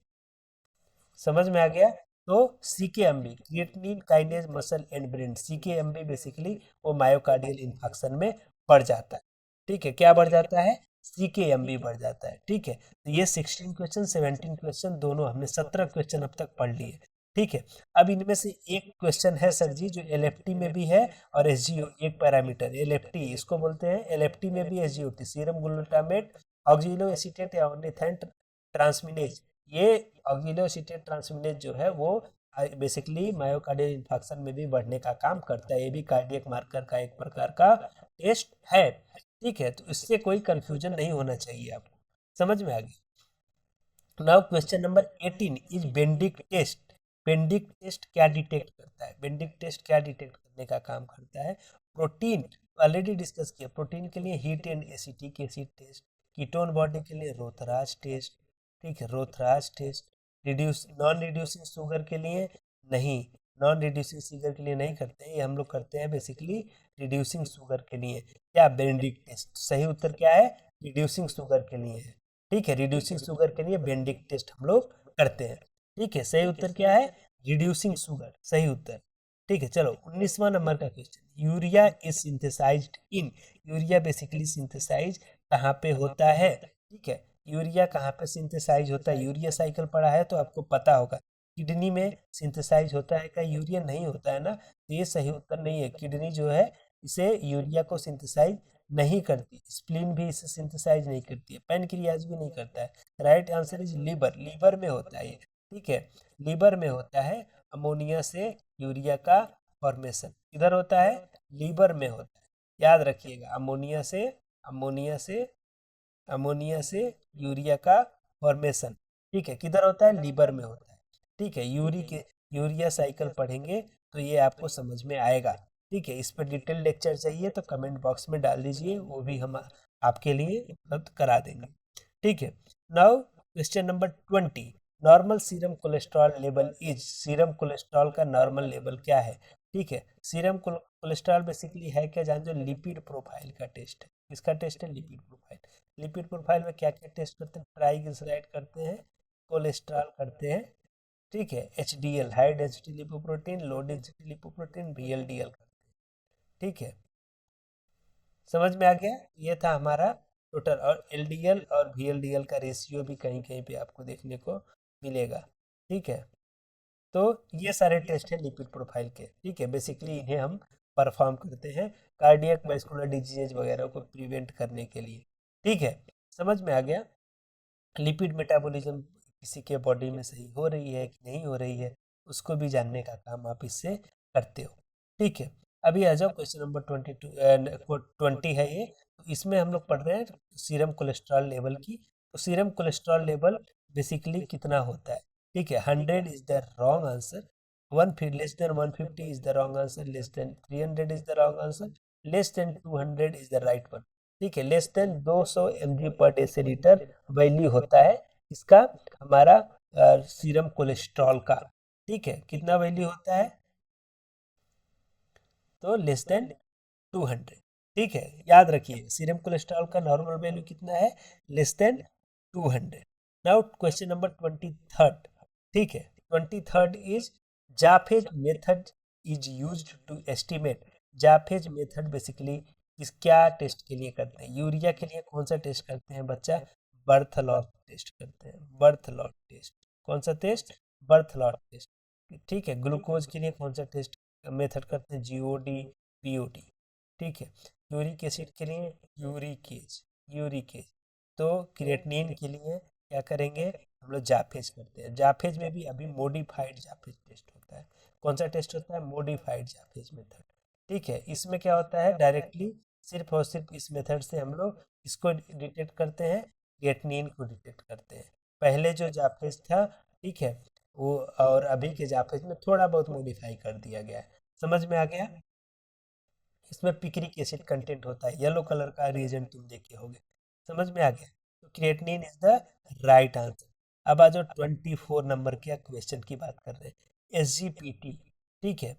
समझ में आ गया? तो CKMB creatinine kinase muscle and brain, CKMB basically वो मायोकार्डियल इन्फेक्शन में बढ़ जाता है। ठीक है, क्या बढ़ जाता है? सीकेएमबी बढ़ जाता है। ठीक है, तो ये 16 क्वेश्चन 17 क्वेश्चन दोनों हमने 17 क्वेश्चन अब तक पढ़ लिए। ठीक है, अब इनमें से एक क्वेश्चन है सर जी जो एलएफटी में भी है और एसजीओ, एक पैरामीटर एलएफटी इसको बोलते हैं, एलएफटी में भी SGOT serum glutamate oxalo acetate या ऑर्निथाइन ट्रांसमिनेज। ये ऑक्सिलोएसिटेट ट्रांसमिनेज जो है वो बेसिकली मायोकार्डियल इन्फेक्शन में भी बढ़ने का काम करता है। ये भी कार्डियक मार्कर का एक प्रकार का टेस्ट है। ठीक है, तो इससे कोई कंफ्यूजन नहीं होना चाहिए आपको। समझ में आ गया? Now question number 18 is Benedict test. Benedict test क्या डिटेक्ट करता है? बेंडिक टेस्ट क्या डिटेक्ट करने का काम करता है? प्रोटीन ऑलरेडी डिस्कस किया, प्रोटीन के लिए heat and acetic acid test, ketone body के लिए रोथराज टेस्ट। ठीक है, Rothera's test. Reduce non reducing sugar के लिए नहीं, नॉन रिड्यूसिंग शुगर के लिए नहीं करते हैं, ये हम लोग करते हैं बेसिकली रिड्यूसिंग शुगर के लिए। क्या? Benedict test. सही उत्तर क्या है? रिड्यूसिंग शुगर के लिए है। ठीक है, रिड्यूसिंग शुगर के लिए बेंडिक टेस्ट हम लोग करते हैं। ठीक है, सही उत्तर क्या है? रिड्यूसिंग शुगर, सही उत्तर। ठीक है, चलो 19वां नंबर का question, urea is synthesised in. Urea basically synthesise कहाँ पे होता है? ठीक है, यूरिया कहाँ पे सिंथेसाइज होता है? यूरिया साइकिल पढ़ा है तो आपको पता होगा। किडनी में सिंथेसाइज होता है क्या? यूरिया नहीं होता है ना, तो ये सही उत्तर नहीं है। किडनी जो है इसे यूरिया को सिंथेसाइज नहीं करती, स्प्लीन भी इसे सिंथेसाइज नहीं करती है, पैनक्रियाज भी नहीं करता है। Right answer is liver, liver में होता है ये। ठीक है, लीवर में होता है अमोनिया से यूरिया का फॉर्मेशन। किधर होता है? लीवर में होता है। याद रखिएगा, अमोनिया से अमोनिया से अमोनिया से यूरिया का फॉर्मेशन। ठीक है, किधर होता है? लीवर में होता है। ठीक है, यूरिया साइकिल पढ़ेंगे तो ये आपको समझ में आएगा। ठीक है, इस पर डिटेल लेक्चर चाहिए तो कमेंट बॉक्स में डाल दीजिए, वो भी हम आपके लिए उपलब्ध करा देंगे। ठीक है, now question number 20, normal serum cholesterol level is. Serum cholesterol का नॉर्मल लेवल क्या है? ठीक है, सीरम कोलेस्ट्रॉल बेसिकली है क्या जान? जो लिपिड प्रोफाइल का टेस्ट है। किसका टेस्ट है? Lipid profile. लिपिड प्रोफाइल में क्या क्या टेस्ट करते हैं? ट्राइग्लिसराइड करते हैं, कोलेस्ट्रॉल करते हैं। ठीक है, HDL high density lipoprotein, low density lipoprotein, VLDL करते हैं। ठीक है, समझ में आ गया? ये था हमारा टोटल। और एलडीएल और वीएलडीएल का रेशियो भी कहीं कहीं पे आपको देखने को मिलेगा। ठीक है, तो ये सारे टेस्ट हैं लिपिड प्रोफाइल के। ठीक है, बेसिकली इन्हें हम परफॉर्म करते हैं कार्डियक वास्कुलर डिजीज वगैरह को प्रिवेंट करने के लिए। ठीक है, समझ में आ गया? लिपिड मेटाबॉलिज्म किसी के बॉडी में सही हो रही है कि नहीं हो रही है, उसको भी जानने का काम आप इससे करते हो। ठीक है, अभी आ जाओ क्वेश्चन नंबर 20 है ये। तो इसमें हम लोग पढ़ रहे हैं सीरम कोलेस्ट्रॉल लेवल की। तो सीरम कोलेस्ट्रॉल लेवल बेसिकली कितना होता है? ठीक है, 100 is the wrong answer, 1 less than 150 is the wrong answer, less than 300 is the wrong answer, less than 200 is the right one. ठीक है, लेस देन 200 mg पर डेसीलीटर वैल्यू होता है इसका, हमारा सीरम कोलेस्ट्रॉल का। ठीक है, कितना वैल्यू होता है? तो लेस देन 200। ठीक है, याद रखिए सीरम कोलेस्ट्रॉल का नॉर्मल वैल्यू कितना है? Less than 200। Now question number 23। ठीक है, 23 is Jaffe's method is used to estimate. Jaffe's method basically इस क्या टेस्ट के लिए करते हैं? यूरिया के लिए कौन सा टेस्ट करते हैं बच्चा? बर्थ लॉट टेस्ट करते हैं, बर्थ लॉट टेस्ट। कौन सा टेस्ट? Birth lot test. ठीक है, ग्लूकोज के लिए कौन सा टेस्ट मेथड करते हैं? GOD, POD. ठीक है, यूरिक एसिड के लिए यूरिकेज, यूरिकेज। तो क्रिएटिनिन के लिए क्या करेंगे? हम लोग जाफेज करते हैं। जाफेज में भी अभी मॉडिफाइड जाफेज टेस्ट होता है। कौन सा टेस्ट होता है? Modified Jaffe's method. ठीक है, इसमें क्या होता है? डायरेक्टली सिर्फ और सिर्फ इस मेथड से हम लोग इसको डिटेक्ट करते हैं, क्रिएटिनिन को डिटेक्ट करते हैं। पहले जो जाफेज था, ठीक है, वो और अभी के जाफेज में थोड़ा बहुत मॉडिफाई कर दिया गया है। समझ में आ गया? इसमें पिक्रिक एसिड कंटेंट होता है, येलो कलर का रिएजेंट तुम देखे होगे। समझ में आ गया? तो creatinine is the right answer. अब आ जाओ 24 नंबर के क्वेश्चन की बात कर रहे हैं, एसजीपीटी। ठीक है,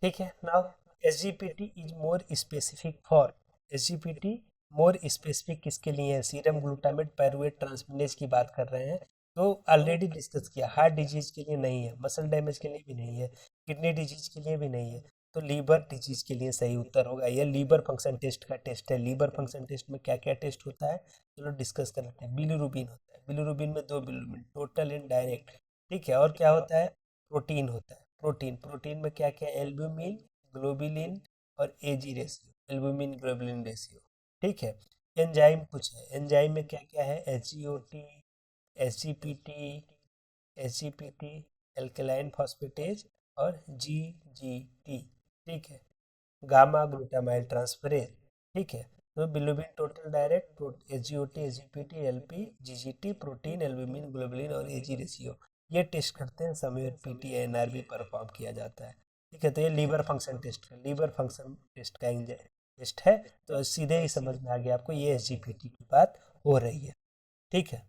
ठीक है। Now SGPT is more specific for, SGPT more specific किसके लिए है? सीरम ग्लूटामेट पायरुवेट ट्रांसमिनेज की बात कर रहे हैं। तो ऑलरेडी डिस्कस किया, हार्ट डिजीज के लिए नहीं है, मसल डैमेज के लिए भी नहीं है, किडनी डिजीज के लिए भी नहीं है, तो लीवर डिजीज के लिए सही उत्तर होगा। यह लीवर फंक्शन टेस्ट का टेस्ट है। लीवर फंक्शन टेस्ट में क्या क्या टेस्ट होता है, चलो डिस्कस कर लेते हैं। बिलीरुबिन होता है, बिलीरुबिन में दो बिलीरुबिन, टोटल एंड डायरेक्ट। ठीक है, और क्या होता है? प्रोटीन होता है, प्रोटीन। प्रोटीन में क्या क्या? एल्ब्यूमिन, ग्लोबिलिन और AG ratio, albumin globulin ratio. ठीक है, एंजाइम कुछ है, एंजाइम में क्या क्या है? SGOT, SGPT, SGPT, alkaline phosphatase और जीजीटी। ठीक है, गामा ग्लूटामाइल ट्रांसफरेज। ठीक है, तो bilirubin total direct, SGOT, SGPT, LP, GGT, protein, albumin globulin और एजी रेशियो, ये टेस्ट करते हैं, समय पीटी एनआरबी परफॉर्म किया जाता है। ठीक है, तो ये लीवर फंक्शन टेस्ट है, लीवर फंक्शन टेस्ट का टेस्ट है। तो सीधे ही समझ में आ गया आपको, ये एसजीपीटी की बात हो रही है। ठीक है,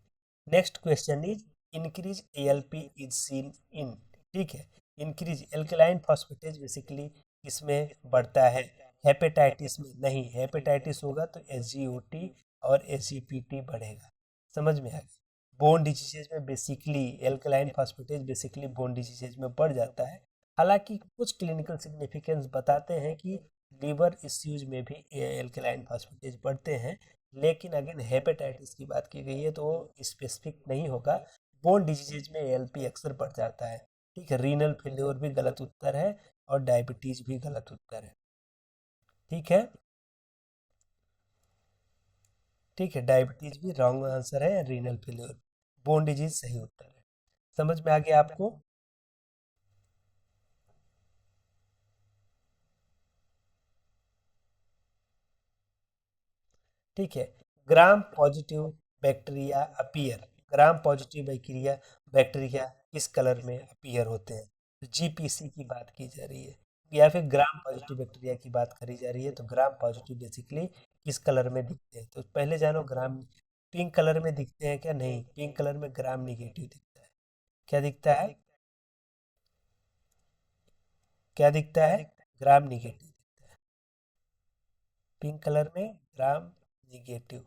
next question is increase ALP is seen in. ठीक है, इंक्रीज एल्कलाइन फॉस्फेटेज बेसिकली इसमें बढ़ता है, हेपेटाइटिस में नहीं। हेपेटाइटिस होगा तो एसजीओटी और एसजीपीटी बढ़ेगा। समझ में आ गया? बोन डिजीजेज में basically alkaline phosphatase basically bone diseases में बढ़ जाता है। हालांकि कुछ क्लिनिकल सिग्निफिकेंस बताते हैं कि लीवर इश्यूज में भी एल्कलाइन फॉस्फेटेज बढ़ते हैं, लेकिन अगेन हेपेटाइटिस की बात की गई है तो स्पेसिफिक नहीं होगा। बोन डिजीजेज में एएलपी अक्सर बढ़ जाता है। ठीक है, रीनल फेल्योर भी गलत उत्तर है और डायबिटीज भी गलत उत्तर है। ठीक है, ठीक है, डायबिटीज भी रॉन्ग आंसर है, रीनल फेल्योर, बोन डिजीज सही उत्तर है। समझ में आ गया आपको? ठीक है, gram positive bacteria appear, gram positive bacteria bacteria किस कलर में अपीयर होते हैं? तो जीपीसी की बात की जा रही है, या फिर ग्राम पॉजिटिव बैक्टीरिया की बात करी जा रही है। तो ग्राम पॉजिटिव बेसिकली किस कलर में दिखते हैं? तो पहले जानो, ग्राम पिंक कलर में दिखते हैं क्या? नहीं, पिंक कलर में ग्राम निगेटिव दिखता है। क्या दिखता है? क्या दिखता है? ग्राम निगेटिव। पिंक कलर में ग्राम निगेटिव।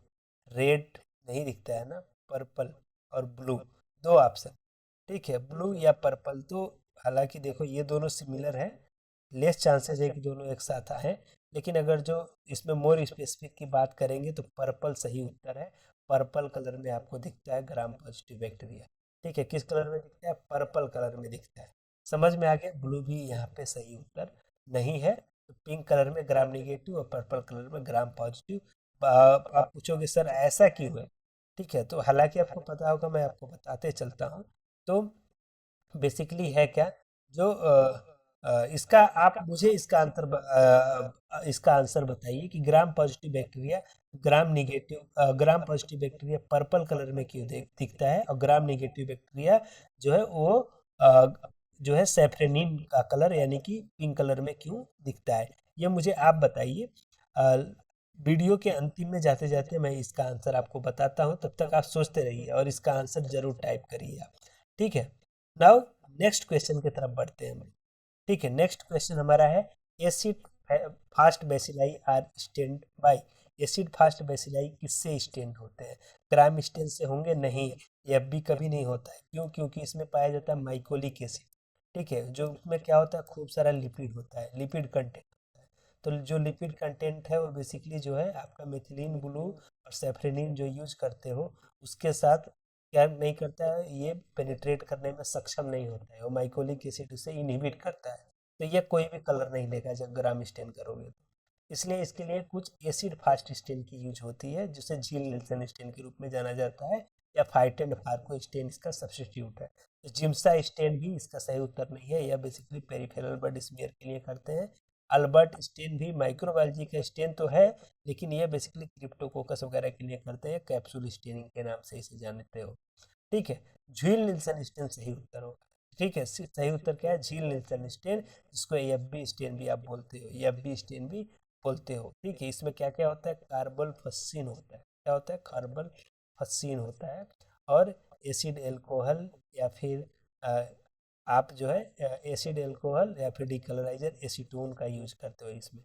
रेड नहीं दिखता है ना, पर्पल और ब्लू, दो ऑप्शन। ठीक है, ब्लू या पर्पल। तो हालांकि देखो ये दोनों सिमिलर है, लेस चांसेस है कि दोनों एक साथ आए, लेकिन अगर जो इसमें मोर स्पेसिफिक की बात करेंगे तो पर्पल सही उत्तर है। पर्पल कलर में आपको दिखता है ग्राम पॉजिटिव बैक्टीरिया। ठीक है, किस कलर में दिखता है? पर्पल कलर में दिखता है। समझ में आ गया? ब्लू भी यहाँ पे सही उत्तर नहीं है। तो पिंक कलर में ग्राम नेगेटिव और पर्पल कलर में ग्राम पॉजिटिव। आप पूछोगे सर ऐसा क्यों है? ठीक है, तो हालांकि आपको पता होगा, मैं आपको बताते चलता हूँ। तो बेसिकली है क्या, जो इसका आप मुझे इसका इसका आंसर बताइए कि ग्राम पॉजिटिव बैक्टीरिया, ग्राम negative, gram positive bacteria purple colour में क्यों दिखता है और ग्राम निगेटिव बैक्टीरिया जो है वो जो है सैफरनिन का कलर यानी कि पिंक कलर में क्यों दिखता है, ये मुझे आप बताइए। अ, वीडियो के अंतिम में जाते जाते मैं इसका आंसर आपको बताता हूँ, तब तक आप सोचते रहिए और इसका आंसर जरूर टाइप करिए आप। ठीक है, नाउ नेक्स्ट क्वेश्चन की तरफ बढ़ते हैं हम। ठीक है, नेक्स्ट क्वेश्चन हमारा है, acid fast bacilli are stained by. Acid fast bacilli किससे स्टेन्ड होते हैं? ग्राम स्टेन से होंगे? नहीं, ये भी कभी नहीं होता है। क्यों? क्योंकि इसमें पाया जाता है माइकोलिक एसिड। ठीक है, जो उसमें क्या होता है, खूब सारा लिपिड होता है, लिपिड कंटेंट होता है। तो जो लिपिड कंटेंट है वो बेसिकली जो है आपका मिथिलीन ब्लू और सेफ्रेनिन जो यूज करते हो उसके साथ क्या नहीं करता है, ये पेनिट्रेट करने में सक्षम नहीं होता है, वो माइकोलिक एसिड उसे इनहिबिट करता है। तो ये कोई भी कलर नहीं लेगा जब ग्राम स्टेन करोगे तो। इसलिए इसके लिए कुछ एसिड फास्ट स्टेन की यूज होती है, जिसे झील निल्सन स्टेन के रूप में जाना जाता है, या फाइट एंड फार्को स्टेन इसका सब्स्टिट्यूट है। तो जिम्सा स्टेन भी इसका सही उत्तर नहीं है, यह बेसिकली पेरिफेरल ब्लड स्मीयर के लिए करते हैं। अल्बर्ट स्टेन भी माइक्रोबायोलॉजी का स्टेन तो है, लेकिन यह बेसिकली क्रिप्टोकोकस वगैरह के लिए करते हैं, कैप्सूल स्टेनिंग के नाम से इसे जानते हो। ठीक है, झील निल्सन स्टेन सही उत्तर होगा। ठीक है, सही उत्तर क्या है? झील निल्सन स्टेन, जिसको एफबी स्टेन भी आप बोलते हो, एफबी स्टेन भी बोलते हो। ठीक है, इसमें क्या क्या होता है? कार्बल फस्सीन होता है। क्या होता है? कार्बल फस्सीन होता है। और एसिड एल्कोहल या फिर आप जो है एसिड एल्कोहल या फिर डिकलराइजर एसीटोन का यूज करते हो इसमें।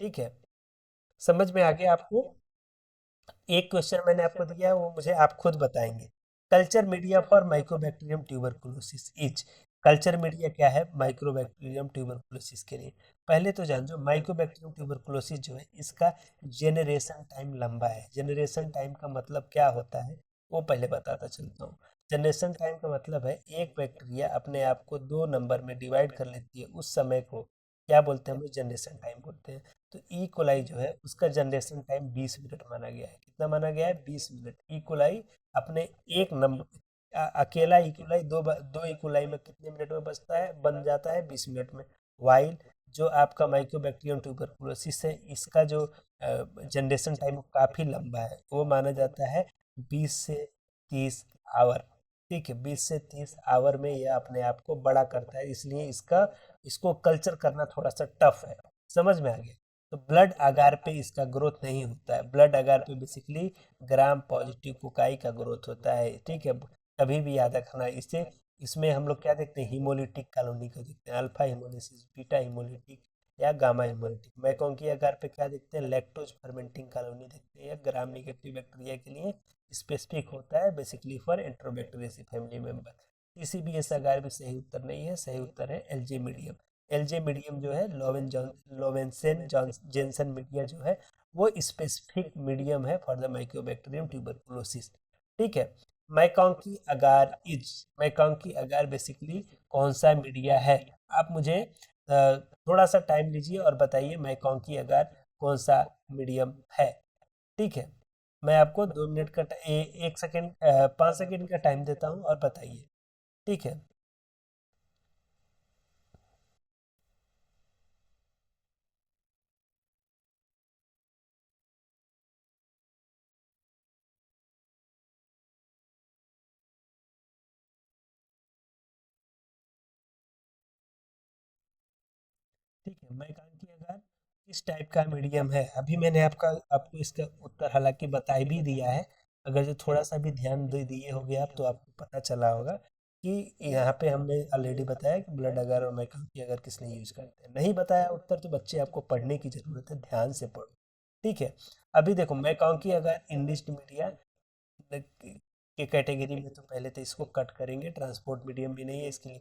ठीक है, समझ में आ गया आपको? एक क्वेश्चन मैंने आपको दिया है, वो मुझे आप खुद बताएंगे। Culture media for mycobacterium tuberculosis is. Culture media क्या है माइक्रोबैक्टीरियम ट्यूबरकुलोसिस के लिए? पहले तो जान जो माइक्रोबैक्टीरियम ट्यूबरकुलोसिस जो है इसका जेनरेशन टाइम लंबा है। जेनरेशन टाइम का मतलब क्या होता है वो पहले बताता चलता हूँ। जनरेशन टाइम का मतलब है एक बैक्टीरिया अपने आप को दो नंबर में डिवाइड कर लेती है, उस समय को क्या बोलते हैं? हम लोग जनरेशन टाइम बोलते हैं। तो ई कोलाई जो है उसका जनरेशन टाइम 20 मिनट माना गया है। कितना माना गया है? 20 मिनट। ई कोलाई अपने एक नंबर अकेला ई कोलाई दो ई कोलाई में कितने मिनट में बन जाता है? 20 मिनट में। वाइल जो आपका माइक्रोबैक्टीरियम ट्यूबरकुलोसिस है इसका जो जनरेशन टाइम काफ़ी लंबा है, वो माना जाता है 20 से 30 आवर। ठीक है, 20 से 30 आवर में यह अपने आप को बड़ा करता है, इसलिए इसको कल्चर करना थोड़ा सा टफ है। समझ में आ गया? तो ब्लड अगार पे इसका ग्रोथ नहीं होता है। ब्लड अगार पे बेसिकली ग्राम पॉजिटिव कोकाई का ग्रोथ होता है। ठीक है, कभी भी याद रखना इसे। इसमें हम लोग क्या देखते हैं? हीमोलिटिक कॉलोनी को देखते हैं, अल्फा हीमोलिसिस, बीटा हीमोलिटिक या गामा हीमोलिटिक। मैकोंकी आकार पे क्या देखते हैं? लैक्टोज फर्मेंटिंग कॉलोनी देखते हैं। ग्राम नेगेटिव बैक्टीरिया के लिए स्पेसिफिक होता है, बेसिकली फॉर एंट्रोबैक्टीरियसी फैमिली मेंबर। किसी भी ऐसा आकार भी सही उत्तर नहीं है, सही उत्तर है एलजे मीडियम। एलजे मीडियम जो है लोवेंसेन जेंसन मीडिया जो है वो स्पेसिफिक मीडियम है फॉर द माइक्रोबैक्टीरियम ट्यूबरकुलोसिस। ठीक है, मैकांकी अगार इज। मैकांकी अगार बेसिकली कौन सा मीडिया है? आप मुझे थोड़ा सा टाइम लीजिए और बताइए मैकांकी अगार कौन सा मीडियम है। ठीक है, मैं आपको 2 मिनट का 1 सेकेंड 5 सेकेंड का टाइम देता हूँ और बताइए। ठीक है, ठीक है, मैं कहा कि अगर किस टाइप का मीडियम है, अभी मैंने आपको इसका उत्तर हालांकि बता भी दिया है। अगर जो थोड़ा सा भी ध्यान दे दिए होगे आप तो आपको पता चला होगा कि यहाँ पे हमने ऑलरेडी बताया कि ब्लड अगर और मैकाकी अगर किसने यूज करते हैं। नहीं बताया उत्तर तो बच्चे आपको पढ़ने की जरूरत है, ध्यान से पढ़ो। ठीक है, अभी देखो मैकाकी अगर इंडिस्ड मीडिया के कैटेगरी में, तो पहले तो इसको कट करेंगे, ट्रांसपोर्ट मीडियम भी नहीं है इसके लिए।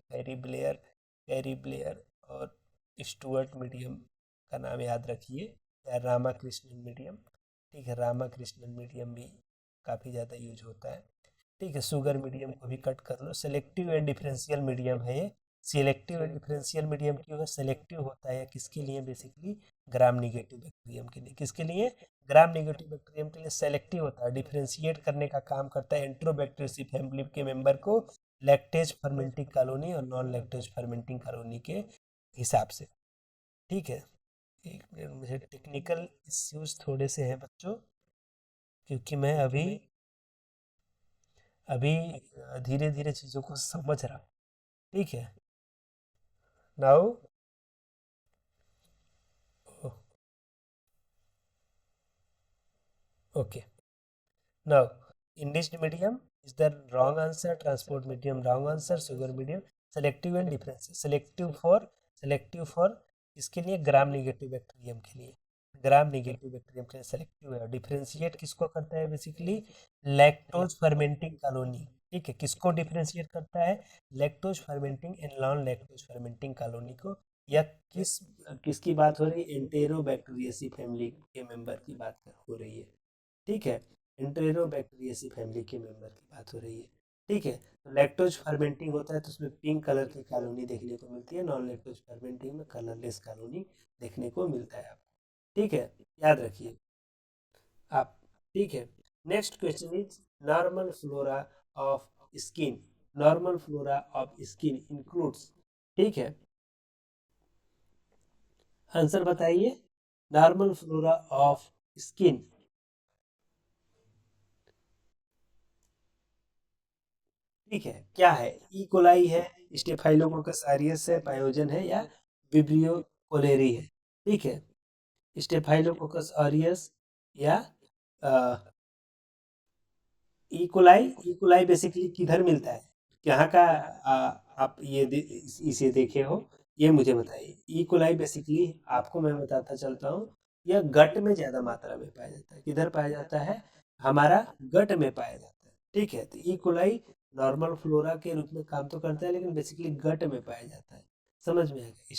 कैरी ब्लेयर और स्टुअर्ट मीडियम का नाम याद रखिए, या रामाकृष्णन मीडियम। ठीक है, रामाकृष्णन मीडियम भी काफ़ी ज़्यादा यूज होता है। ठीक है, शुगर मीडियम को भी कट कर लो। सेलेक्टिव एंड डिफरेंशियल मीडियम है ये। सिलेक्टिव एंड डिफरेंशियल मीडियम क्यों है? सेलेक्टिव होता है किसके लिए? बेसिकली ग्राम नेगेटिव बैक्टीरियम के लिए। किसके लिए? ग्राम नेगेटिव बैक्टीरियम के लिए सेलेक्टिव होता है, डिफरेंशिएट करने का काम करता है एंट्रोबैक्टीरियसी फैमिली के मेंबर को लैक्टेज फर्मेंटिंग कॉलोनी और नॉन लैक्टेज फर्मेंटिंग कॉलोनी के हिसाब से। ठीक है, एक मिनट, मुझे टेक्निकल इश्यूज थोड़े से हैं बच्चों, क्योंकि मैं अभी अभी धीरे धीरे चीज़ों को समझ रहा हूँ। ठीक है, now okay, now enriched medium is the wrong answer, transport medium wrong answer, sugar medium selective and differential, selective for इसके लिए ग्राम नेगेटिव बैक्टीरियम के लिए, ग्राम नेगेटिव बैक्टीरियम के लिए सेलेक्टिव है। डिफरेंशिएट किसको करता है बेसिकली, लैक्टोज फर्मेंटिंग कॉलोनी, ठीक है, किसको डिफरेंशिएट करता है, lactose fermenting and non lactose fermenting colony को। या किसकी बात हो रही है, एंटेरोबैक्टीरियेसी फैमिली के मेंबर की बात हो रही है, ठीक है, एंटेरोबैक्टीरियेसी फैमिली के मेंबर की बात हो रही है, ठीक है। तो लैक्टोज फर्मेंटिंग होता है तो उसमें पिंक कलर की कॉलोनी देखने को मिलती है, नॉन लैक्टोज फर्मेंटिंग में कलरलेस कॉलोनी देखने को मिलता है आपको, ठीक है, याद रखिए आप, ठीक है। Next question is normal flora of skin, normal flora of skin includes, ठीक है, आंसर बताइए, नॉर्मल फ्लोरा ऑफ स्किन, ठीक है, क्या है, ई कोलाई है, स्टेफाइलोकोकस ऑरियस है, पायोजन है, या विब्रियो कोलेरी है, ठीक है, स्टेफाइलोकोकस ऑरियस या इकोलाई बेसिकली किधर मिलता है, यहाँ का आप इसे देखे हो, ये मुझे बताइए। इकोलाई बेसिकली आपको मैं बताता चलता हूँ, यह गट में ज़्यादा मात्रा में पाया जाता है, किधर पाया जाता है, हमारा गट में पाया जाता है, ठीक है। तो इकोलाई नॉर्मल फ्लोरा के रूप में काम तो करता है, लेकिन बेसिकली गट में पाया जाता है, समझ में आ गया।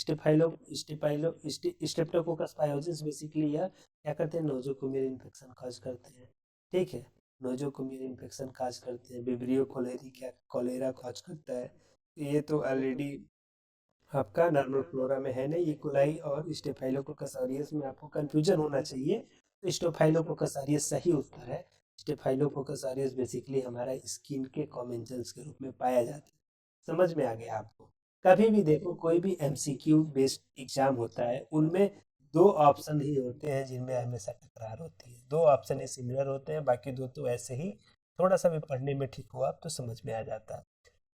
स्टेप्टोकोकस पायोजेंस बेसिकली यह क्या करते हैं, नोजोकोमियल इन्फेक्शन कॉज करते हैं, ठीक है, नोजोकोमियल इन्फेक्शन काज करते हैं, विब्रियो कोलेरी क्या कोलेरा काज करता है। ये तो ऑलरेडी आपका नॉर्मल फ्लोरा में है नहीं, ये कोलाई और स्टेफाइलोकोकस ऑरियस में आपको कंफ्यूजन होना चाहिए, तो स्टेफाइलोकोकस ऑरियस सही उत्तर है। स्टेफाइलोकोकस ऑरियस बेसिकली हमारा स्किन के कॉमेंजल्स के रूप में पाया जाता है, समझ में आ गया आपको। कभी भी देखो कोई भी एमसीक्यू बेस्ड एग्जाम होता है, उनमें दो ऑप्शन ही होते हैं जिनमें हमेशा टकरार होती है, दो ऑप्शन ही सिमिलर होते हैं, बाकी दो तो ऐसे ही थोड़ा सा भी पढ़ने में ठीक हुआ आप तो समझ में आ जाता है,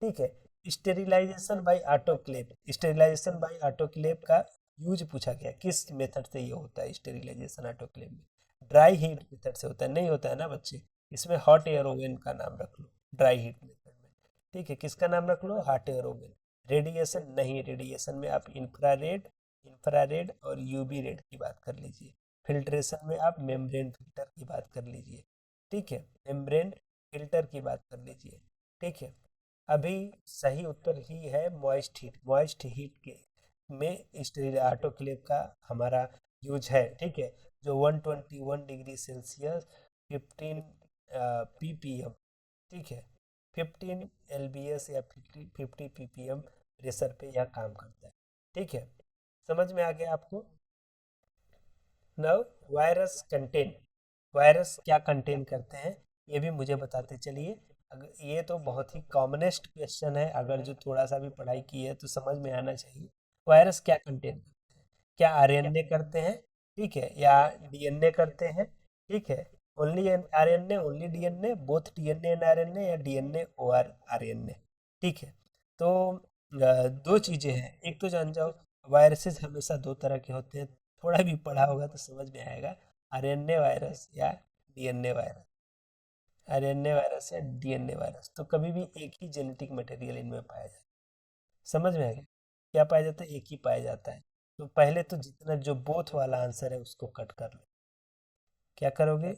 ठीक है। Sterilisation by autoclave, sterilisation by autoclave का यूज पूछा गया, किस मेथड से ये होता है स्टेरिलाइजेशन ऑटोक्लेव में, ड्राई हीट मेथड से होता है, नहीं होता है ना बच्चे, इसमें हॉट एयर ओवन का नाम रख लो ड्राई हीट मेथड में, ठीक है, किसका नाम रख लो, हॉट एयर ओवन। रेडिएशन नहीं, रेडिएशन में आप इंफ्रारेड, इंफ्रारेड और यूवी रेड की बात कर लीजिए। फिल्ट्रेशन में आप मेम्ब्रेन फिल्टर की बात कर लीजिए, ठीक है, मेम्ब्रेन फिल्टर की बात कर लीजिए, ठीक है। अभी सही उत्तर ही है मॉइस्ट हीट, मॉइस्ट हीट के में स्टील ऑटोक्लेव का हमारा यूज है, ठीक है, जो 121 डिग्री सेल्सियस 15 पीपीएम, ठीक है, 15 एलबीएस या 50 पीपीएम प्रेशर पे यह काम करता है, ठीक है, समझ में आ गया आपको। नाउ वायरस कंटेंट, वायरस क्या कंटेन करते हैं ये भी मुझे बताते चलिए। अगर ये तो बहुत ही कॉमनेस्ट क्वेश्चन है, अगर जो थोड़ा सा भी पढ़ाई की है तो समझ में आना चाहिए। वायरस क्या कंटेन करते हैं, क्या आरएनए करते हैं, ठीक है, या डीएनए करते हैं, ठीक है, only RNA, only DNA, both DNA and RNA, या डीएनए और आरएनए, ठीक है। तो दो चीजें हैं, एक तो जान जाओ वायरसेस हमेशा दो तरह के होते हैं, थोड़ा भी पढ़ा होगा तो समझ में आएगा, आरएनए वायरस या डीएनए वायरस, आरएनए वायरस या डीएनए वायरस, तो कभी भी एक ही जेनेटिक मटेरियल इनमें पाया जाता है, समझ में आ गया, क्या पाया जाता है, एक ही पाया जाता है। तो पहले तो जितना जो बोथ वाला आंसर है उसको कट कर लो, क्या करोगे,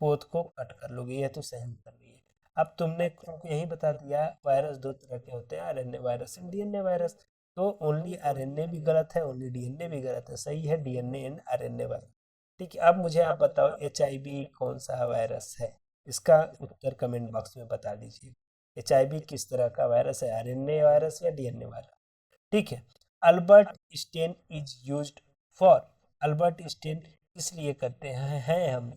बोथ को कट कर लोगे, ये तो सही उत्तर नहीं है। अब तुमने तुमको यही बता दिया वायरस दो तरह के होते हैं, RNA virus and DNA virus, तो ओनली आरएनए भी गलत है, ओनली डीएनए भी गलत है, सही है डीएनए एंड आरएनए वायरस, ठीक है। अब मुझे आप बताओ एचआईवी कौन सा वायरस है, इसका उत्तर कमेंट बॉक्स में बता दीजिए। एचआईवी किस तरह का वायरस है, आरएनए वायरस या डीएनए वायरस, ठीक है। Albert stain is used for, Albert stain इसलिए करते हैं हम,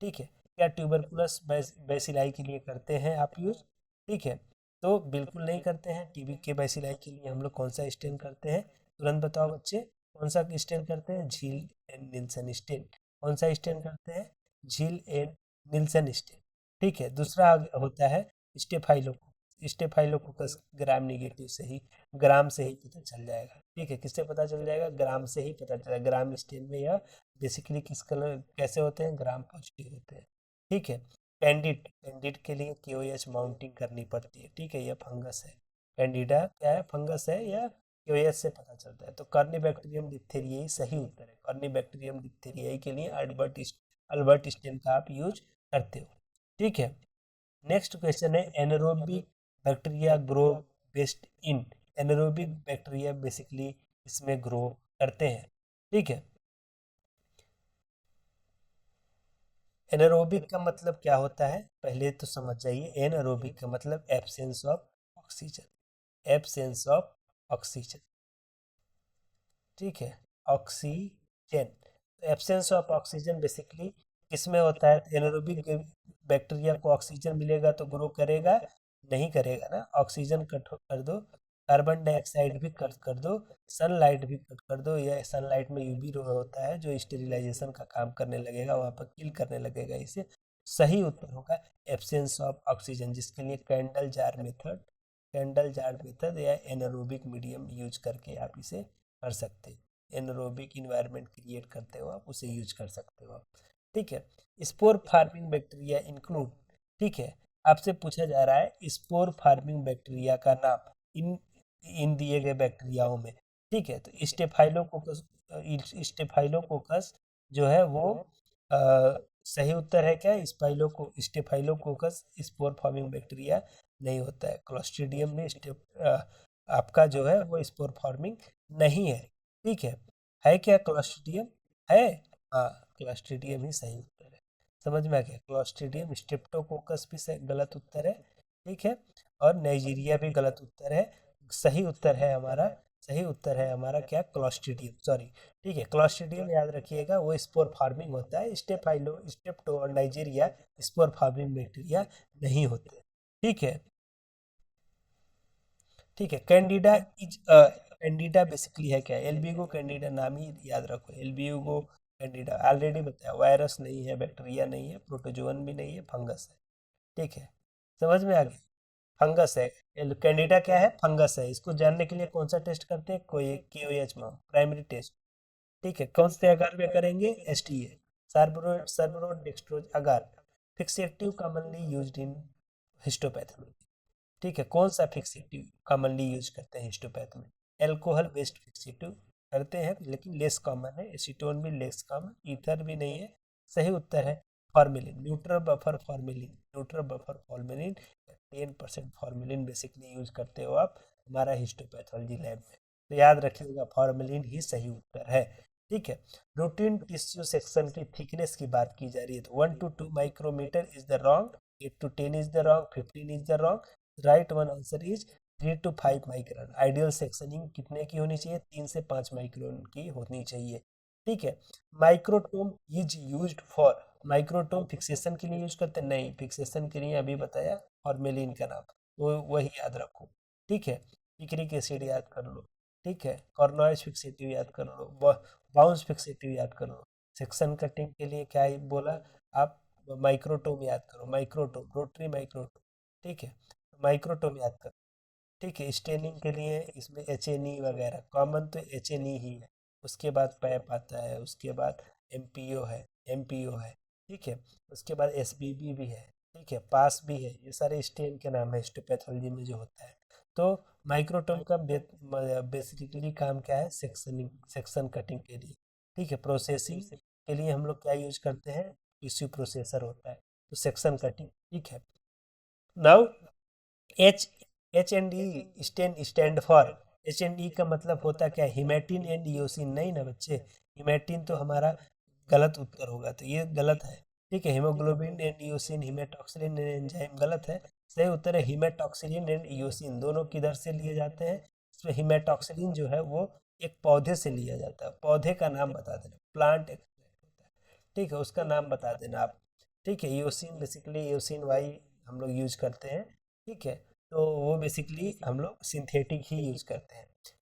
ठीक है, क्या ट्यूबरकुलस बैसिलाई के लिए करते हैं आप यूज, ठीक है, तो बिल्कुल नहीं करते हैं। टीबी के बैसिलाई के लिए हम लोग कौन सा स्टेन करते हैं, तुरंत बताओ बच्चे, कौन सा स्टेन करते हैं, झील एंड निल्सन स्टेन, कौन सा स्टेन करते हैं, झील एंड निल्सन स्टेन, ठीक है। दूसरा होता है स्टेफाइलोकोकस, स्टेफाइलोकोकस ग्राम नेगेटिव से ही, ग्राम से ही पता चल जाएगा। ठीक है, किससे पता चल जाएगा? ग्राम से ही पता चलेगा। ग्राम स्टेन में यह बेसिकली किस कलर कैसे होते हैं? ग्राम पॉजिटिव होते हैं। ठीक है। कैंडिड, कैंडिड के लिए KOH माउंटिंग करनी पड़ती है। ठीक है, यह फंगस है। कैंडिडा क्या है? फंगस है, या KOH से पता चलता है। तो कार्निबैक्टीरियम डिप्थेरियाई सही उत्तर है। कार्निबैक्टीरियम डिप्थेरियाई के लिए अल्बर्ट स्टेन का आप यूज करते हो। ठीक है। नेक्स्ट क्वेश्चन है, anaerobic bacteria grow best in. Anaerobic bacteria basically इसमें ग्रो करते हैं। ठीक है। एनारोबिक का मतलब क्या होता है, पहले तो समझ जाइए। एनारोबिक का मतलब absence of oxygen, absence of oxygen. ठीक है, oxygen, absence of oxygen basically किसमें होता है? एनारोबिक बैक्टीरिया को ऑक्सीजन मिलेगा तो ग्रो करेगा? नहीं करेगा ना। ऑक्सीजन कट कर दो, कार्बन डाइऑक्साइड भी कट कर दो, सनलाइट भी कट कर दो। या सनलाइट में UV रे होता है जो स्टेरिलाइजेशन का काम करने लगेगा, वहाँ पर किल करने लगेगा इसे। सही उत्तर होगा एब्सेंस ऑफ ऑक्सीजन, जिसके लिए कैंडल जार मेथड या एनारोबिक मीडियम यूज करके आप इसे कर सकते हैं। एनारोबिक इन्वायरमेंट क्रिएट करते हो आप, उसे यूज कर सकते हो आप। ठीक है। Spore farming bacteria include. ठीक है, आपसे पूछा जा रहा है स्पोर फार्मिंग बैक्टीरिया का नाम इन इन दिए गए बैक्टीरियाओं में। ठीक है, तो स्टेफाइलोकोकस जो है वो सही उत्तर है क्या? स्टेफाइलोकोकस स्पोर फार्मिंग बैक्टीरिया नहीं होता है। क्लोस्ट्रीडियम में आपका जो है वो स्पोर फार्मिंग नहीं है। ठीक है क्या क्लोस्ट्रीडियम है? हाँ, क्लोस्ट्रीडियम ही सही उत्तर है। समझ में आ गया? क्लोस्ट्रीडियम, स्ट्रेप्टोकोकस भी गलत उत्तर है। ठीक है, और नाइजीरिया भी गलत उत्तर है। सही उत्तर है हमारा, सही उत्तर है हमारा क्या? Clostridium, sorry. ठीक है, क्लोस्ट्रीडियम याद रखिएगा, वो स्पोर फार्मिंग होता है। स्टेप्टो और नाइजीरिया स्पोर फार्मिंग बैक्टीरिया नहीं होते। ठीक है। ठीक है, कैंडिडा कैंडिडा बेसिकली है क्या? एल्बिगो कैंडिडा नाम ही याद रखो। एल्बिगो कैंडिडा ऑलरेडी बताया, वायरस नहीं है, बैक्टीरिया नहीं है, प्रोटोजोअन भी नहीं है, फंगस है। ठीक है, समझ में आ गया? फंगस है। कैंडिडा क्या है? फंगस है। इसको जानने के लिए कौन सा टेस्ट करते हैं? कोई KOH माउंट, प्राइमरी टेस्ट। ठीक है, कौन से अगार में करेंगे? STA, Sabouraud dextrose agar. Fixative commonly used in histopathy. ठीक है, कौन सा फिक्सेटिव कॉमनली यूज करते हैं हिस्टोपैथ में? एल्कोहल बेस्ड फिक्सेटिव करते हैं, लेकिन लेस कॉमन है। एसीटोन भी लेस कॉमन, ईथर भी नहीं है। सही उत्तर है formalin, neutral buffer formalin. Neutral buffer formalin 10% formalin basically use करते हो आप हमारा हिस्टोपैथोलॉजी लैब में। तो याद रखिएगा फॉर्मेलिन ही सही उत्तर है। ठीक है। रूटीन टिश्यू सेक्शन की थिकनेस की बात की जा रही है, तो 1 to 2 micrometre is the wrong, 8 to 10 is the wrong, 15 is the wrong. Right one answer is 3 to 5 micron. Ideal sectioning कितने की होनी चाहिए? 3 से 5 माइक्रोन की होनी चाहिए। ठीक है। Microtome is used for, microtome fixation के लिए यूज करते हैं? नहीं, फिक्सेशन के लिए अभी बताया फॉर्मेलिन का नाम, वो वही याद रखो। ठीक है, पिक्रिक एसिड याद कर लो। ठीक है, कॉर्नोइस फिक्सेटिव याद कर लो, बाउंस फिक्सेटिव याद कर लो। सेक्शन कटिंग के लिए क्या बोला आप? माइक्रोटोम याद करो, माइक्रोटोम, रोटरी माइक्रोटोम। ठीक है, माइक्रोटोम याद करो। ठीक है, स्टेनिंग के लिए इसमें HNE वगैरह, कॉमन तो HNE ही है। उसके बाद पैप आता है, उसके बाद MPO है। ठीक है, उसके बाद SBB भी है। ठीक है, पास भी है। ये सारे स्टेन के नाम है हिस्टोपैथोलॉजी में जो होता है। तो माइक्रोटोम का बेसिकली काम क्या है? सेक्शन कटिंग के लिए। ठीक है, प्रोसेसिंग के लिए हम लोग क्या यूज करते हैं? टिश्यू प्रोसेसर होता है, तो सेक्शन कटिंग। ठीक है। Now H HND stand for, HND का मतलब होता क्या है? Haematin and eosin. नहीं ना बच्चे, हिमेटिन तो हमारा गलत उत्तर होगा, तो ये गलत है। ठीक है, haemoglobin and eosin, haematoxylin and enzyme गलत है। सही उत्तर है हिमेटॉक्सिलिन एंड यूसिन। दोनों किधर से लिए जाते हैं? इसमें हिमेटॉक्सिलिन जो है वो एक पौधे से लिया जाता है। पौधे का नाम बता देना, प्लांट एक्सट्रैक्ट होता है। ठीक है, उसका नाम बता देना आप। ठीक है, यूसिन बेसिकली यूसिन वाई हम लोग यूज करते हैं। ठीक है, तो वो बेसिकली हम लोग सिंथेटिक ही यूज करते हैं।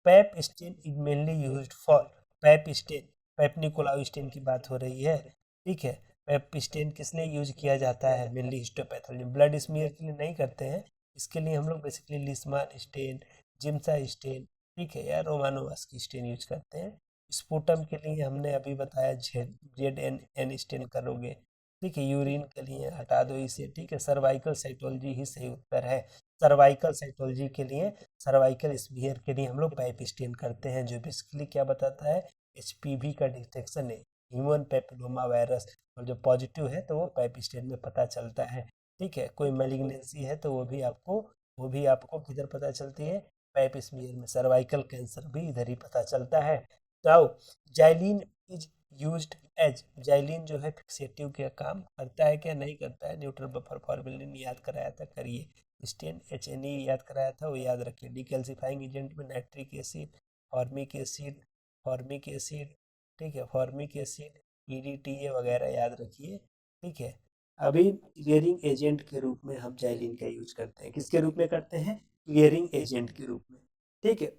Pap stain is mainly used for, Pap stain, Papanicolaou stain की बात हो रही है। ठीक है, पैप स्टेन किस लिए यूज किया जाता है? मेनली हिस्टोपैथोलॉजी, ब्लड स्मीयर के लिए नहीं करते हैं, इसके लिए हम लोग बेसिकली लिस्मान स्टेन, जिम्सा स्टेन, ठीक है, या रोमानोवास्की स्टेन यूज करते हैं। स्पुटम के लिए हमने अभी बताया ZN स्टेन करोगे, ठीक है। यूरिन के लिए हटा दो इसे, ठीक है। सर्वाइकल साइटोलॉजी ही सही उत्तर है। सर्वाइकल साइटोलॉजी के लिए, सर्वाइकल स्मीयर के लिए हम लोग पाइप स्टेन करते हैं, जो बेसिकली क्या बताता है, HPV का डिटेक्शन है, ह्यूमन पेपिलोमा वायरस, और जो पॉजिटिव है तो वो पाइप स्टेन में पता चलता है, ठीक है। कोई मैलिग्नेंसी है तो वो भी आपको किधर पता चलती है, पाइप स्मीयर में। सर्वाइकल कैंसर भी इधर ही पता चलता है। तो xylene is used as, xylene जो है फिक्सेटिव का काम करता है क्या, नहीं करता है। न्यूट्रल बफर फॉर्मेलिन याद कराया था, करिए। स्टेन HNE याद कराया था, वो याद रखिए। डिकैल्सिफाइंग एजेंट में nitric acid, formic acid, formic acid, ठीक है, फॉर्मिक एसिड, EDTA वगैरह याद रखिए, ठीक है। अभी क्लियरिंग एजेंट के रूप में हम जाइलिन का यूज करते हैं। किसके रूप में करते हैं, क्लियरिंग एजेंट के रूप में, ठीक है।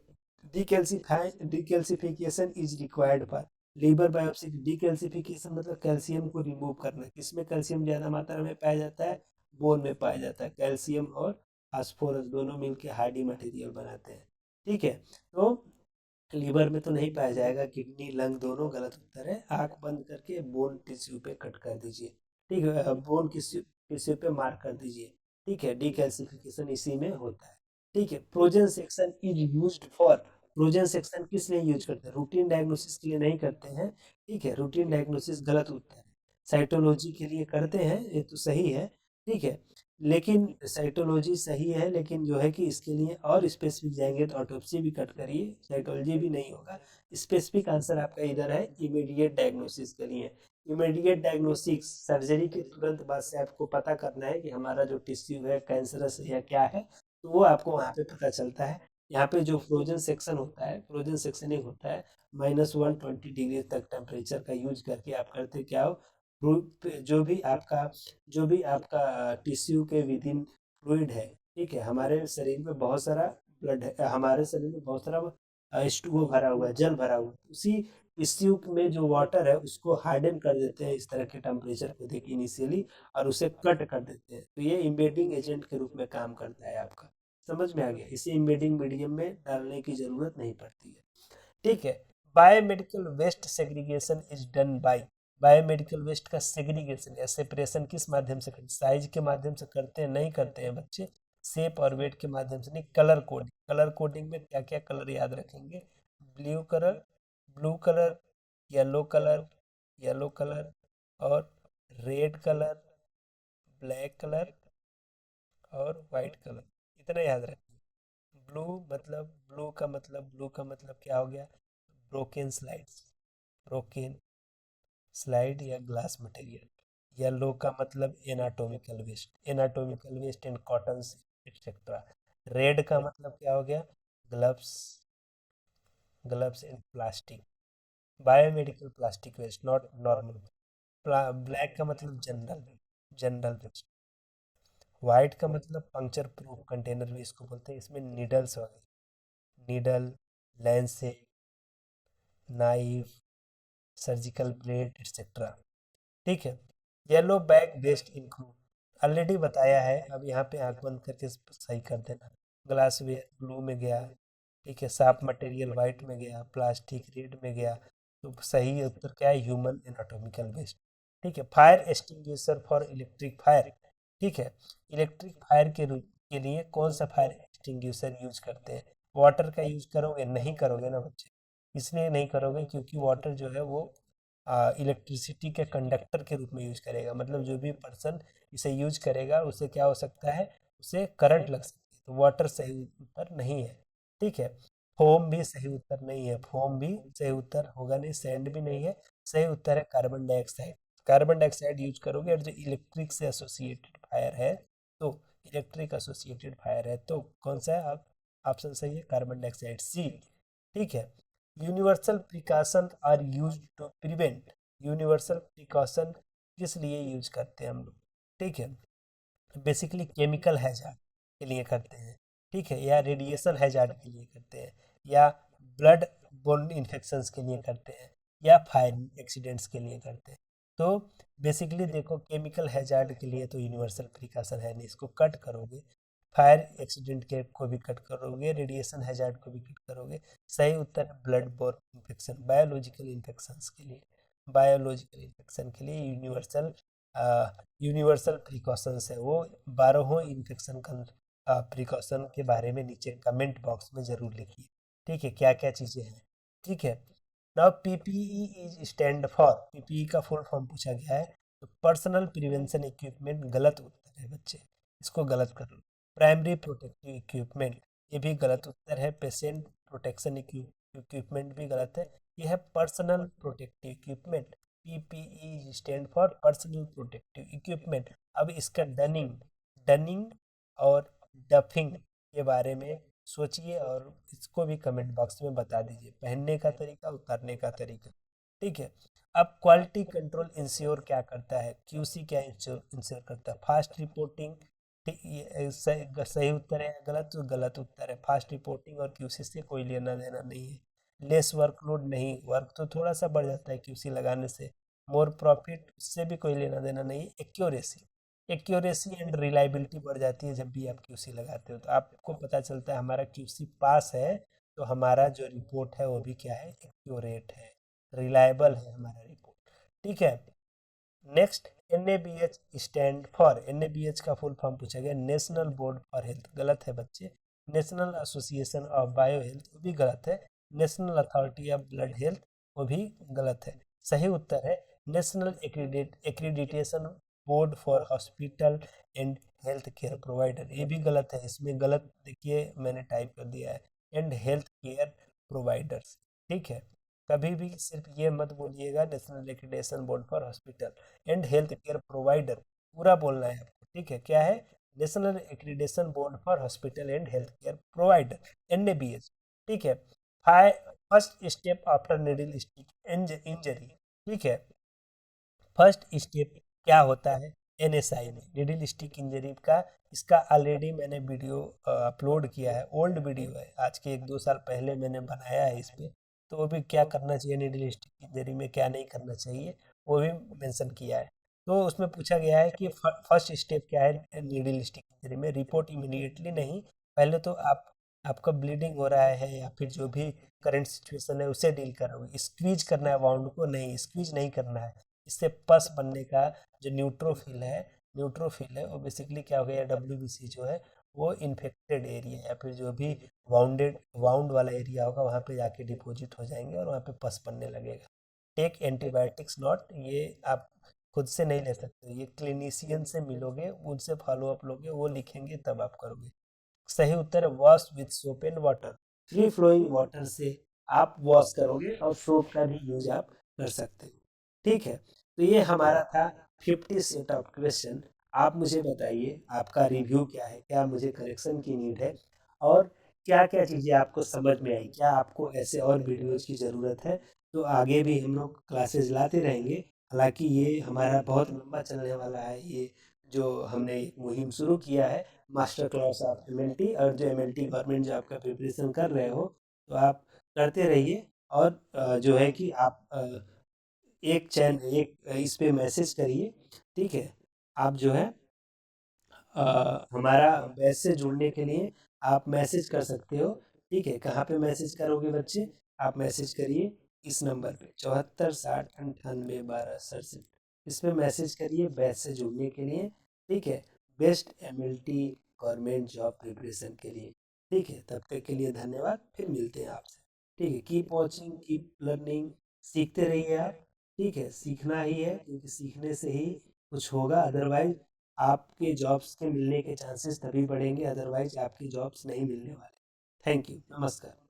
Decalcification is required for liver biopsy. Decalcification मतलब कैल्शियम को रिमूव करना। किसमें कैल्शियम ज्यादा मात्रा में पाया जाता है, बोन में पाया जाता है। कैल्शियम और फास्फोरस दोनों मिलकर हार्डी मटेरियल बनाते हैं, ठीक है। तो लीवर में तो नहीं पाया जाएगा, किडनी लंग दोनों गलत उत्तर है। आंख बंद करके बोन टिश्यू पे कट कर दीजिए, ठीक है, बोन टिश्यू टिश्यू पे मार्क कर दीजिए, ठीक है। डिकैल्सिफिकेशन इसी में होता है, ठीक है। Frozen section is used for, frozen section किस लिए यूज करते हैं, रूटीन डायग्नोसिस के लिए नहीं करते हैं, ठीक है। रूटीन डायग्नोसिस गलत उत्तर है। साइटोलॉजी के लिए करते हैं, ये तो सही है, ठीक है। लेकिन साइटोलॉजी सही है, लेकिन जो है कि इसके लिए और स्पेसिफिक जाएंगे तो ऑटोप्सी भी कट करिए, साइटोलॉजी भी नहीं होगा। स्पेसिफिक आंसर आपका इधर है, इमीडिएट डायग्नोसिस के लिए। इमीडिएट डायग्नोसिस सर्जरी के तुरंत बाद से आपको पता करना है कि हमारा जो टिश्यू है कैंसरस है या क्या है, तो वो आपको वहाँ पे पता चलता है। यहाँ पे जो फ्रोजन सेक्शन होता है, फ्रोजन सेक्शनिंग होता है, -120 डिग्री तक टेम्परेचर का यूज करके आप करते क्या हो, जो भी आपका टिश्यू के विद इन फ्लूइड है, ठीक है। हमारे शरीर में बहुत सारा ब्लड है, हमारे शरीर में बहुत सारा H2O भरा हुआ है, जल भरा हुआ है। उसी टिश्यू में जो वाटर है उसको हार्डन कर देते हैं इस तरह के टेम्परेचर को देख इनिशियली, और उसे कट कर देते हैं। तो ये इम्बेडिंग एजेंट के रूप में काम करता है आपका। समझ में आ गया, इसे इम्बेडिंग मीडियम में डालने की जरूरत नहीं पड़ती है, ठीक है। Biomedical waste segregation is done by, biomedical waste का सेग्रीगेशन या सेपरेशन किस माध्यम से करते हैं, साइज के माध्यम से करते हैं, नहीं करते हैं बच्चे। शेप और वेट के माध्यम से नहीं। कलर कोडिंग, कलर कोडिंग में क्या क्या कलर याद रखेंगे, blue colour, blue colour, yellow colour, yellow colour, और रेड कलर, ब्लैक कलर, और वाइट कलर, इतना याद रखें। ब्लू मतलब, ब्लू का मतलब क्या हो गया, ब्रोकन स्लाइड्स, ब्रोकन स्लाइड या ग्लास मटेरियल। येलो का मतलब anatomical waste, anatomical waste in cotton etcetera. Red का मतलब क्या हो गया, gloves, gloves in plastic, biomedical plastic waste, not normal. Black का मतलब जनरल, जनरल वेस्ट। वाइट का मतलब पंक्चर प्रूफ कंटेनर भी इसको बोलते हैं, इसमें नीडल्स वगैरह, needle, lancet, knife, surgical blade etcetera, ठीक है। Yellow bag waste include, already बताया है, अब यहाँ पे आंख बंद करके सही कर देना। ग्लास वेयर ब्लू में गया, ठीक है। साफ मटेरियल वाइट में गया, प्लास्टिक रेड में गया। तो सही उत्तर क्या है, ह्यूमन एनाटॉमिकल वेस्ट, ठीक है। Fire extinguisher for electric fire, ठीक है। इलेक्ट्रिक फायर के रूप के लिए कौन सा फायर एक्सटिंग्विशर यूज करते हैं, वाटर का यूज करोगे, नहीं करोगे ना बच्चे। इसलिए नहीं करोगे क्योंकि वाटर जो है वो इलेक्ट्रिसिटी के कंडक्टर के रूप में यूज करेगा, मतलब जो भी पर्सन इसे यूज करेगा उसे क्या हो सकता है, उसे करंट लग सकती है। तो वाटर सही उत्तर नहीं है, ठीक है। फोम भी सही उत्तर नहीं है, फोम भी सही उत्तर होगा नहीं, सैंड भी नहीं है। सही उत्तर है carbon dioxide. Carbon dioxide use करोगे और जो इलेक्ट्रिक से एसोसिएटेड फायर है, तो इलेक्ट्रिक एसोसिएटेड फायर है, तो कौन सा है, आप ऑप्शन सही है कार्बन डाइऑक्साइड, सी, ठीक है। Universal precaution are use to prevent, universal precaution किस लिए यूज करते हैं हम लोग, ठीक है। बेसिकली केमिकल हैजार्ड के लिए करते हैं, ठीक है, या रेडिएशन हैजार्ड के लिए करते हैं, या ब्लड बोर्न इन्फेक्शंस के लिए करते हैं, या फायर एक्सीडेंट्स के लिए करते हैं। तो बेसिकली देखो, केमिकल हैजार्ड के लिए तो यूनिवर्सल प्रिकॉशन है नहीं, इसको कट करोगे। फायर एक्सीडेंट के को भी कट करोगे, रेडिएशन हैजार्ड को भी कट करोगे। सही उत्तर है blood borne infection. Biological infections के लिए, बायोलॉजिकल इन्फेक्शन के लिए यूनिवर्सल प्रिकॉशंस है वो। 12 इन्फेक्शन का प्रिकॉशन के बारे में नीचे कमेंट बॉक्स में जरूर लिखिए। ठीक है, क्या क्या चीज़ें हैं। ठीक है, now PPE is stand for, PPE का फुल फॉर्म पूछा गया है, तो पर्सनल प्रिवेंशन इक्विपमेंट गलत उत्तर है बच्चे, इसको गलत कर लो। प्राइमरी प्रोटेक्टिव इक्विपमेंट, ये भी गलत उत्तर है। पेशेंट प्रोटेक्शन इक्विपमेंट भी गलत है। ये है personal protective equipment. PPE stand for personal protective equipment. अब इसका डनिंग डनिंग और डफिंग के बारे में सोचिए और इसको भी कमेंट बॉक्स में बता दीजिए, पहनने का तरीका, उतारने का तरीका। ठीक है, अब क्वालिटी कंट्रोल इंश्योर क्या करता है, क्यूसी क्या इंश्योर करता है, फास्ट रिपोर्टिंग। ठीक, ये सही उत्तर है, गलत तो गलत उत्तर है। फास्ट रिपोर्टिंग और क्यूसी से कोई लेना देना नहीं है। लेस वर्कलोड नहीं, वर्क तो थोड़ा सा बढ़ जाता है क्यूसी लगाने से। मोर प्रॉफिट, इससे भी कोई लेना देना नहीं है। एक्यूरेसी एंड रिलायबिलिटी बढ़ जाती है जब भी आप क्यूसी लगाते हो, तो आपको पता चलता है हमारा क्यूसी पास है, तो हमारा जो रिपोर्ट है वो भी क्या है, एक्यूरेट है, रिलायबल है हमारा रिपोर्ट। ठीक है, next NABH stand for, NABH का फुल फॉर्म पूछा गया, नेशनल बोर्ड फॉर हेल्थ, गलत है बच्चे। National association of bio health, वो भी गलत है। National authority of blood health, वो भी गलत है। सही उत्तर है national accreditation board for hospital and health care provider, ये भी गलत है। इसमें गलत देखिए मैंने टाइप कर दिया है, एंड हेल्थ केयर प्रोवाइडर्स। ठीक है, कभी भी सिर्फ ये मत बोलिएगा national accreditation board for hospital and health care provider, पूरा बोलना है आपको। ठीक है, क्या है, national accreditation board for hospital and health care provider, NABH। ठीक है, first step after needle stick injury. ठीक है, फर्स्ट स्टेप क्या होता है NSI में, निडल स्टिक इंजरी का। इसका ऑलरेडी मैंने वीडियो अपलोड किया है, ओल्ड वीडियो है, आज के 1-2 साल पहले मैंने बनाया है इस पर। तो वो भी क्या करना चाहिए निडल स्टिक इंजरी में, क्या नहीं करना चाहिए, वो भी मेंशन किया है। तो उसमें पूछा गया है कि फर्स्ट स्टेप क्या है निडल स्टिक इंजरी में, रिपोर्ट इमीडिएटली नहीं, पहले तो आपका ब्लीडिंग हो रहा है या फिर जो भी करंट सिचुएशन है उसे डील करोगे। स्क्वीज करना है वाउंड को, नहीं स्क्वीज नहीं करना है। इससे पस बनने का जो न्यूट्रोफिल है वो बेसिकली क्या हो गया, WBC जो है वो इन्फेक्टेड एरिया या फिर जो भी वाउंड वाला एरिया होगा वहाँ पे जाके डिपॉजिट हो जाएंगे और वहाँ पे पस बनने लगेगा। टेक एंटीबायोटिक्स नॉट, ये आप खुद से नहीं ले सकते, ये क्लिनिशियन से मिलोगे, उनसे फॉलो अप लोगे, वो लिखेंगे तब आप करोगे। सही उत्तर है wash with soap and water, free flowing water से आप वॉश करोगे और सोप का भी यूज आप कर सकते हो। ठीक है, तो ये हमारा था 50 सेट ऑफ क्वेश्चन। आप मुझे बताइए आपका रिव्यू क्या है, क्या मुझे करेक्शन की नीड है, और क्या क्या चीज़ें आपको समझ में आई, क्या आपको ऐसे और वीडियोज की ज़रूरत है। तो आगे भी हम लोग क्लासेस लाते रहेंगे। हालांकि ये हमारा बहुत लंबा चलने वाला है, ये जो हमने एक मुहिम शुरू किया है मास्टर क्लास ऑफ MLT, और जो MLT गवर्नमेंट जॉब का प्रिपरेशन कर रहे हो तो आप करते रहिए। और जो है कि आप एक इस पे मैसेज करिए। ठीक है, आप जो है हमारा बैच से जुड़ने के लिए आप मैसेज कर सकते हो। ठीक है, कहाँ पे मैसेज करोगे बच्चे, आप मैसेज करिए इस नंबर पे 7460981267, इस पे मैसेज करिए बैच से जुड़ने के लिए। ठीक है, best MLT government job preparation के लिए। ठीक है, तब तक के लिए धन्यवाद, फिर मिलते हैं आपसे। ठीक है, कीप वॉचिंग, कीप लर्निंग, सीखते रहिए आप। ठीक है, सीखना ही है, क्योंकि सीखने से ही कुछ होगा, अदरवाइज आपके जॉब्स के मिलने के चांसेस तभी बढ़ेंगे, अदरवाइज आपकी जॉब्स नहीं मिलने वाले। थैंक यू, नमस्कार।